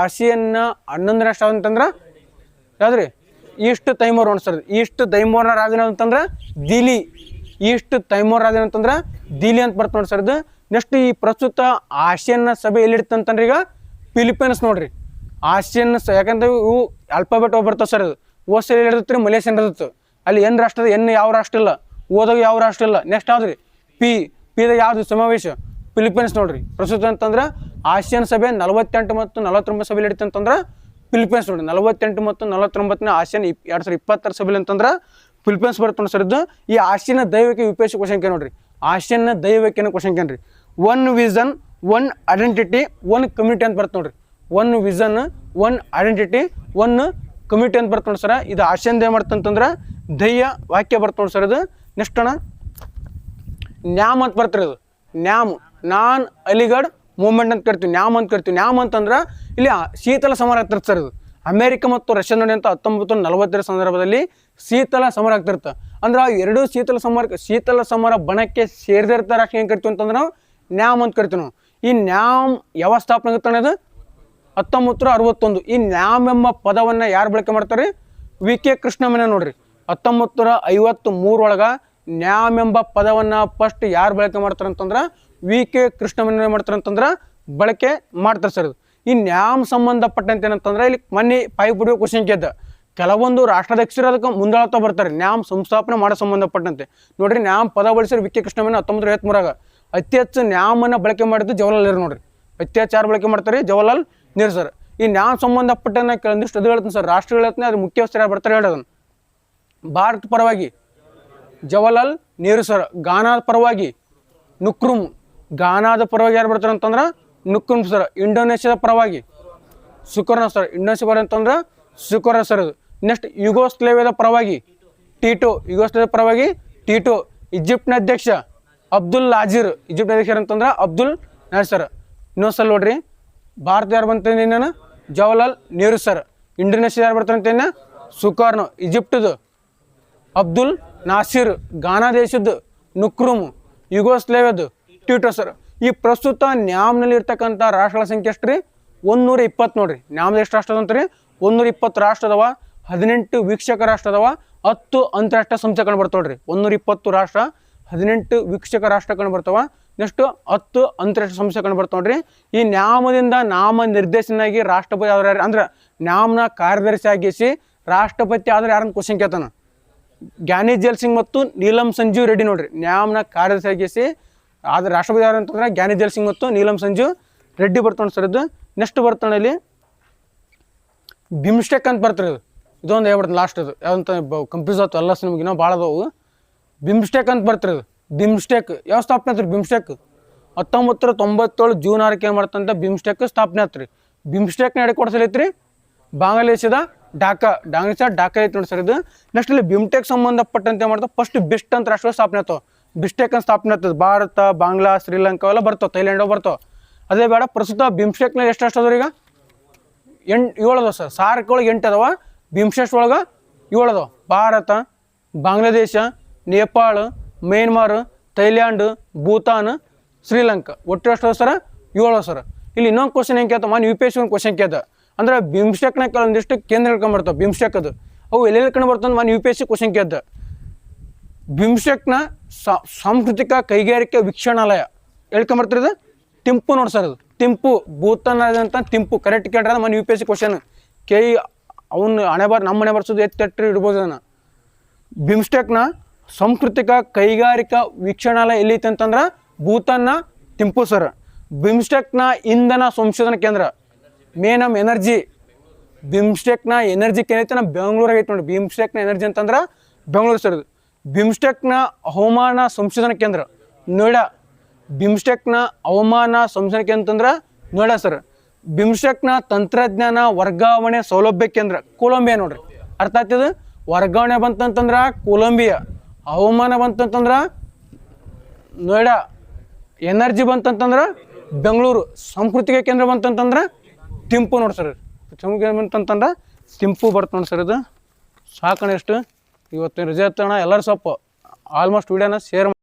ಆಸಿಯನ್ನ 11 ರಾಷ್ಟ್ರ ಅಂತಂದ್ರೆ ಯಾವ್ದ್ರಿ? East Timor answer. ಈಸ್ಟ್ ತೈಮೂರ್ನ ರಾಜನ ಅಂತಂದ್ರೆ ದಿಲ್ಲಿ. ಈಸ್ಟ್ ತೈಮೂರ್ ರಾಜನ ಅಂತಂದ್ರೆ ದಿಲ್ಲಿ ಅಂತ ಬರ್ತ ನೋಡಿ ಸರ್ ಇದು. ನೆಕ್ಸ್ಟ್ ಈ ಪ್ರಸ್ತುತ ಆಸಿಯನ್ನ ಸಭೆ ಎಲ್ಲಿಡ್ತಂತಂದ್ರೆ ಈಗ ಫಿಲಿಪೈನ್ಸ್ ನೋಡ್ರಿ. ಆಸಿಯನ್ ಯಾಕಂದ್ರೆ ಇವು ಆಲ್ಫಾಬೆಟ್ ಬರ್ತಾವೆ ಸರ್. ಇದು ಓಸಲ್ಲಿ ಹಿಡಿದತ್ರಿ ಮಲೇಷಿಯನ್ ಇರ್ತದೆ. ಅಲ್ಲಿ ಎನ್ ರಾಷ್ಟ್ರದ ಎನ್ ಯಾವ ರಾಷ್ಟ್ರ ಇಲ್ಲ, ಓದಾಗ ಯಾವ ರಾಷ್ಟ್ರ ಇಲ್ಲ. ನೆಕ್ಸ್ಟ್ ಯಾವ್ದು ರೀ? ಪಿದಾಗ ಯಾವ್ದು ಸಮಾವೇಶ? ಫಿಲಿಪೈನ್ಸ್ ನೋಡ್ರಿ. ಪ್ರಸ್ತುತ ಅಂತಂದ್ರೆ ಆಸಿಯನ್ ಸಭೆ 48 ಮತ್ತು 49 ಸಭೆಯಲ್ಲಿ ಹಿಡಿತಂತಂದ್ರೆ ಫಿಲಿಪೈನ್ಸ್ ನೋಡ್ರಿ. 48 ಮತ್ತು 49ನೇ ಆಸಿಯನ್ 2020 ಸಭೆಯಲ್ಲಿ ಅಂತಂದ್ರೆ ಫಿಲಿಪೈನ್ಸ್ ಬರ್ತದೆ ಸರ್ ಇದು. ಈ ಆಸಿಯನ್ನ ದೈವಕ್ಕೆ UPSC ಕ್ವಶನ್ ಕೇ ನೋಡ್ರಿ. ಆಸಿಯನ್ನ ದೈವಕ್ಕೆ ಕ್ವಶನ್ ಕೇನ್ರಿ. 1 ವಿಷನ್ 1 ಐಡೆಂಟಿಟಿ 1 ಕಮ್ಯುನಿಟಿ ಅಂತ ಬರ್ತ ನೋಡ್ರಿ. 1 ವಿಷನ್ 1 ಐಡೆಂಟಿಟಿ 1 ಕಮ್ಯುನಿಟಿ ಅಂತ ಬರ್ತ ನೋಡಿ ಸರ್. ಇದು ಆಸಿಯನ್ ಏನ್ ಮಾಡ್ತಂತಂದ್ರೆ ಧ್ಯೇಯ ವಾಕ್ಯ ಬರ್ತ ನೋಡಿ ಸರ್ ಇದು. ನೆಕ್ಸ್ಟ್ ಅಣ್ಣ ನ್ಯಾಮ್ ಅಂತ ಬರ್ತಾರೆ. ಇದು ನ್ಯಾಮ್ ನಾನ್ ಅಲಿಗಢ್ ಮೂವ್ಮೆಂಟ್ ಅಂತ ಕರಿತೀವಿ. ನ್ಯಾಮ್ ಅಂತ ಕರಿತೀವಿ. ನ್ಯಾಮ್ ಅಂತಂದ್ರೆ ಇಲ್ಲಿ ಶೀತಲ ಸಮರ ಆಗ್ತಿರ್ತ ಸರ್. ಇದು ಅಮೆರಿಕ ಮತ್ತು ರಷ್ಯಾ ನಡುವೆ ಅಂತ 1942 ಸಂದರ್ಭದಲ್ಲಿ ಶೀತಲ ಸಮರ ಆಗ್ತಿರ್ತ. ಅಂದ್ರೆ ಆ ಎರಡು ಶೀತಲ ಸಮರ ಬಣಕ್ಕೆ ಸೇರಿದಿರ್ತ ರಾಷ್ಟ್ರ ಏನು ಕರಿತೀವಿ ಅಂತಂದ್ರೆ ನಾವು ನ್ಯಾಮ್ ಅಂತ ಕರಿತೀವಿ ನಾವು. ಈ ನ್ಯಾಮ್ ಯಾವ ಸ್ಥಾಪನೆ ಆಗುತ್ತೆ ಅನ್ನೋದು 1961. ಈ ನ್ಯಾಮ್ ಎಂಬ ಪದವನ್ನು ಯಾರು ಬಳಕೆ ಮಾಡ್ತಾರೆ? VK ಕೃಷ್ಣಮನ ನೋಡ್ರಿ. 1953 ನ್ಯಾಮ್ ಎಂಬ ಪದವನ್ನು ಫಸ್ಟ್ ಯಾರು ಬಳಕೆ ಮಾಡ್ತಾರೆ ಅಂತಂದ್ರೆ VK ಕೃಷ್ಣಮನ ಮಾಡ್ತಾರೆ ಅಂತಂದ್ರೆ ಬಳಕೆ ಮಾಡ್ತಾರೆ ಸರ್. ಈ ನ್ಯಾಮ್ ಸಂಬಂಧಪಟ್ಟಂತೆ ಏನಂತಂದ್ರೆ ಇಲ್ಲಿ ಮೊನ್ನೆ ಪೈಪುಡಿಯೋ ಕ್ವಶನ್ ಕೇಳ್ದ. ಕೆಲವೊಂದು ರಾಷ್ಟ್ರಾಧ್ಯಕ್ಷರು ಅದಕ್ಕೆ ಮುಂದಾಳ್ತಾ ಬರ್ತಾರೆ ನ್ಯಾಮ್ ಸಂಸ್ಥಾಪನೆ ಮಾಡೋ ಸಂಬಂಧಪಟ್ಟಂತೆ. ನೋಡ್ರಿ ನ್ಯಾಮ್ ಪದ ಬಳಸಿದ್ರೆ VK ಕೃಷ್ಣಮನ 1953 ಅತಿ ಹೆಚ್ಚು ನ್ಯಾಮನ್ನು ಬಳಕೆ ಮಾಡಿದ್ದು ಜವಾಹರ್ಲಾಲ್ ನೆಹರು ನೋಡ್ರಿ. ಅತಿ ಹೆಚ್ಚು ಯಾರು ಬಳಕೆ ಮಾಡ್ತಾರೆ? ಜವಾಹರ್ಲಾಲ್ ನೆಹರು ಸರ್. ಈ ನ್ಯಾಮ್ ಸಂಬಂಧಪಟ್ಟನ ಕೆಲವೊಂದಿಷ್ಟು ಅದು ಹೇಳ್ತೀನಿ ಸರ್. ರಾಷ್ಟ್ರಗಳು ಹೇಳ್ತೀನಿ ಅದ್ರ ಮುಖ್ಯಸ್ಥರು ಯಾರು ಬರ್ತಾರೆ ಹೇಳೋದನ್ನು. ಭಾರತ ಪರವಾಗಿ ಜವಾಹರ್ಲಾಲ್ ನೆಹರು ಸರ್. ಗಾನಾದ ಪರವಾಗಿ ನುಕ್ರುಮ್. ಗಾನಾದ ಪರವಾಗಿ ಯಾರು ಬರ್ತಾರೆ ಅಂತಂದ್ರೆ ನುಕ್ರುಮ್ ಸರ್. ಇಂಡೋನೇಷ್ಯಾದ ಪರವಾಗಿ ಸುಕರ್ಣ ಸರ್. ಇಂಡೋನೇಷ್ಯಾ ಅಂತಂದ್ರೆ ಸುಕರ್ಣ ಸರ್. ನೆಕ್ಸ್ಟ್ ಯುಗೋಸ್ಲೇವಿಯಾದ ಪರವಾಗಿ ಟೀಟೋ, ಯುಗೋಸ್ಲಾವಿಯಾ ಪರವಾಗಿ ಟೀಟೋ. ಈಜಿಪ್ಟ್ನ ಅಧ್ಯಕ್ಷ ಅಬ್ದುಲ್ ನಾಜೀರ್, ಈಜಿಪ್ಟ್ ಅಧ್ಯಕ್ಷ ಅಂತಂದ್ರೆ ಅಬ್ದುಲ್ ನಾಜೀರ್. ಇನ್ನೊಂದ್ಸಲ ನೋಡ್ರಿ, ಭಾರತ ಯಾರು ಬಂತಂದ್ರೆ ಇನ್ನೇನು ಜವಾಹರ್ಲಾಲ್ ನೆಹರು ಸರ್. ಇಂಡೋನೇಷ್ಯಾ ಯಾರು ಬರ್ತಾರಂತ ಸುಕಾರ್ನೋ. ಈಜಿಪ್ಟದು ಅಬ್ದುಲ್ ನಾಸೀರ್, ಗಾನಾ ದೇಶದ್ದು ನುಕ್ರುಮ್, ಯುಗೋಸ್ಲೇವಿಯಾದು ಟೀಟೋ ಸರ್. ಈ ಪ್ರಸ್ತುತ ನ್ಯಾಮ್ನಲ್ಲಿ ಇರ್ತಕ್ಕಂಥ ರಾಷ್ಟ್ರಗಳ ಸಂಖ್ಯೆ ಎಷ್ಟು ರೀ? 120 ನೋಡ್ರಿ. ನ್ಯಾಮ್ದ ಎಷ್ಟು ರಾಷ್ಟ್ರ ಅದಂತ ರೀ? 120 ರಾಷ್ಟ್ರ ಅದಾವ, 18 ವೀಕ್ಷಕ ರಾಷ್ಟ್ರ ಅದಾವ, 10 ಅಂತಾರಾಷ್ಟ್ರೀಯ ಸಂಸ್ಥೆ ಕಂಡು ಬರ್ತಾವ್ರಿ. 120 ರಾಷ್ಟ್ರ, 18 ವೀಕ್ಷಕ ರಾಷ್ಟ್ರ ಕಂಡು ಬರ್ತಾವ, ನೆಕ್ಸ್ಟ್ 10 ಅಂತಾರಾಷ್ಟ್ರೀಯ ಸಂಸ್ಥೆ ಕಂಡು ಬರ್ತಾವ್ರಿ. ಈ ನ್ಯಾಮದಿಂದ ನಾಮ ನಿರ್ದೇಶನಾಗಿ ರಾಷ್ಟ್ರಪತಿ ಆದ್ರೆ ಯಾರು ಅಂದ್ರೆ ನ್ಯಾಮ್ನ ಕಾರ್ಯದರ್ಶಿ ಆಗಿಸಿ ರಾಷ್ಟ್ರಪತಿ ಆದ್ರೆ ಯಾರನ್ನ ಕ್ವಶನ್ ಕೇಳ್ತಾನ? ಜ್ಞಾನಿ ಜೈಲ್ ಸಿಂಗ್ ಮತ್ತು ನೀಲಂ ಸಂಜೀವ್ ರೆಡ್ಡಿ ನೋಡ್ರಿ. ನ್ಯಾಮ್ನ ಕಾರ್ಯದರ್ಶಿ ಆಗಿಸಿ ಆದ್ರೆ ರಾಷ್ಟ್ರಪತಿ ಯಾರು ಅಂತಂದ್ರೆ ಜ್ಞಾನಿ ಜೈಲ್ ಸಿಂಗ್ ಮತ್ತು ನೀಲಂ ಸಂಜೀವ್ ರೆಡ್ಡಿ ಬರ್ತಾನೆ ಸರ್. ಇದು ನೆಕ್ಸ್ಟ್ ಬರ್ತಾನೆ ಇಲ್ಲಿ ಬಿಮ್ಸ್ಟೆಕ್ ಅಂತ ಬರ್ತಾರೆ. ಇದೊಂದು ಹೇಳ್ಬಿಡ್ತಾನೆ ಲಾಸ್ಟ್. ಅದು ಯಾವಂತ ಕಂಪ್ಯೂಸ್ ಆಯ್ತು ಎಲ್ಲ ನಿಮ್ಗೆ ಇನ್ನೂ ಭಾಳ ಅದಾವು. ಬಿಮ್ಸ್ಟೆಕ್ ಅಂತ ಬರ್ತಾರೆ. ಇದು ಬಿಮ್ಸ್ಟೆಕ್ ಯಾವ ಸ್ಥಾಪನೆ ಆತ್ರಿ? ಬಿಮ್ಸ್ಟೆಕ್ 1997 ಜೂನ್ 6ಕ್ಕೆ ಏನು ಮಾಡ್ತಂತ ಬಿಮ್ಸ್ಟೆಕ್ ಸ್ಥಾಪನೆ ಆತ್ರಿ. ಬಿಮ್ಸ್ಟೆಕ್ನ ಎಡೆ ಕೊಡ್ಸಲೈತ್ರಿ ಬಾಂಗ್ಲಾದೇಶದ ಢಾಕಾ ಐತಿ ನೋಡಿ ಸರ್. ಇದು ನೆಕ್ಸ್ಟ್ ಇಲ್ಲಿ ಬಿಮ್ಟೆಕ್ ಸಂಬಂಧಪಟ್ಟಂತೆ ಏನು ಮಾಡ್ತಾವೆ? ಫಸ್ಟ್ ಬಿಸ್ಟ್ ಅಂತ ರಾಷ್ಟ್ರ ಸ್ಥಾಪನೆ ಆಗ್ತಾವೆ. ಬಿಮ್ಸ್ಟೆಕ್ ಅಂತ ಸ್ಥಾಪನೆ ಆಗ್ತದೆ. ಭಾರತ, ಬಾಂಗ್ಲಾ, ಶ್ರೀಲಂಕಾ ಅವೆಲ್ಲ ಬರ್ತಾವೆ, ಥೈಲ್ಯಾಂಡ್ ಬರ್ತಾವೆ. ಅದೇ ಬೇಡ, ಪ್ರಸ್ತುತ ಬಿಮ್ಸ್ಟೆಕ್ನ ಎಷ್ಟು ರಾಷ್ಟ್ರ ಅದಾವ ಈಗ? 7 ಅದಾವ ಸರ್. ಸಾರ್ಕ್ ಒಳಗೆ 8 ಅದಾವ, ಬಿಮ್ಸ್ಟೆಕ್ ಒಳಗೆ 7 ಅದಾವ. Bharat, Bangladesh, Nepal, Myanmar, Thailand, Bhutan, Sri Lanka. ಒಟ್ಟು ಎಷ್ಟು ಅದಾವ ಸರ್? 7 ಸರ್. ಇಲ್ಲಿ ಇನ್ನೊಂದು ಕ್ವಶನ್ ಹೆಂಗೆ ಕೇಳ್ತಾವ? ನೀವು UPSC ಒಂದು ಕ್ವಶನ್ ಕೇಳ್ದ ಅಂದ್ರೆ ಬಿಮ್ಸ್ಟೆಕ್ನ ಕೆಲವೊಂದಿಷ್ಟು ಕೇಂದ್ರ ಹೇಳ್ಕೊಂಬರ್ತಾವೆ. ಬಿಮ್ಸ್ಟೆಕ್ ಅದು ಅವು ಎಲ್ಲೆಲ್ಲಿ ಹೇಳ್ಕೊಂಡು ಬರ್ತಂದ್ರೆ UPSC ಕ್ವಶನ್ ಕೇಳ್ದ. ಬಿಮ್ಸ್ಟೆಕ್ನ ಸಾಂಸ್ಕೃತಿಕ ಕೈಗಾರಿಕೆ ವೀಕ್ಷಣಾಲಯ ಹೇಳ್ಕೊಂಬರ್ತಿರೋದು ಟಿಂಪು ನೋಡಿ ಸರ್. ಅದು ಟಿಂಪು ಭೂತಾನ್ ಅಂತ ಟಿಂಪು ಕರೆಕ್ಟ್ ಕೇಳ್ರೆ UPSC ಕ್ವಶನ್ ಅವ್ನು ನಮ್ಮ ಹಣೆ ಬರ್ಸೋದು ಎತ್ತೆಟ್ರಿ ಇಡ್ಬೋದು ಅದನ್ನು. ಬಿಮ್ಸ್ಟೆಕ್ನ ಸಾಂಸ್ಕೃತಿಕ ಕೈಗಾರಿಕಾ ವೀಕ್ಷಣಾಲಯ ಎಲ್ಲೈತೆ ಅಂತಂದ್ರೆ ಭೂತಾನ್ನ ಟಿಂಪು ಸರ್. ಬಿಮ್ಸ್ಟೆಕ್ನ ಇಂಧನ ಸಂಶೋಧನಾ ಕೇಂದ್ರ ಮೇನಮ್ ಎನರ್ಜಿ. ಬಿಮ್ಸ್ಟೆಕ್ನ ಎನರ್ಜಿ ಕೇಂದ್ರ ನಮ್ಮ ಬೆಂಗಳೂರಾಗ ಐತೆ ನೋಡಿ. ಬಿಮ್ಸ್ಟೆಕ್ನ ಎನರ್ಜಿ ಅಂತಂದ್ರೆ ಬೆಂಗಳೂರು ಸರ್. ಬಿಮ್ಸ್ಟೆಕ್ನ ಹವಾಮಾನ ಸಂಶೋಧನಾ ಕೇಂದ್ರ ನೋಯ್ಡಾ. ಬಿಮ್ಸ್ಟೆಕ್ನ ಹವಾಮಾನ ಸಂಶೋಧನಾ ಕೇಂದ್ರ ಅಂತಂದ್ರೆ ನೋಯ್ಡಾ ಸರ್. ಬಿಮ್ಸ್ಟೆಕ್ನ ತಂತ್ರಜ್ಞಾನ ವರ್ಗಾವಣೆ ಸೌಲಭ್ಯ ಕೇಂದ್ರ ಕೊಲಂಬಿಯಾ ನೋಡ್ರಿ. ಅರ್ಥ ಆಗ್ತದೆ? ವರ್ಗಾವಣೆ ಬಂತಂತಂದ್ರೆ ಕೊಲಂಬಿಯಾ, ಹವಾಮಾನ ಬಂತಂತಂದ್ರೆ ನೋಯ್ಡಾ, ಎನರ್ಜಿ ಬಂತಂತಂದ್ರೆ ಬೆಂಗಳೂರು, ಸಾಂಸ್ಕೃತಿಕ ಕೇಂದ್ರ ಬಂತಂತಂದ್ರೆ ಟಿಂಪು ನೋಡಿ ಸರ್. ಬಂತಂತಂದ್ರೆ ಟಿಂಪು ಬರ್ತ ನೋಡಿ ಸರ್. ಇದು ಸಾಕಣ ಎಷ್ಟು ಇವತ್ತು ರಜೆ ಹತ್ತೋಣ ಎಲ್ಲರೂ ಸ್ವಲ್ಪ ಆಲ್ಮೋಸ್ಟ್ ವಿಡಿಯೋನ ಶೇರ್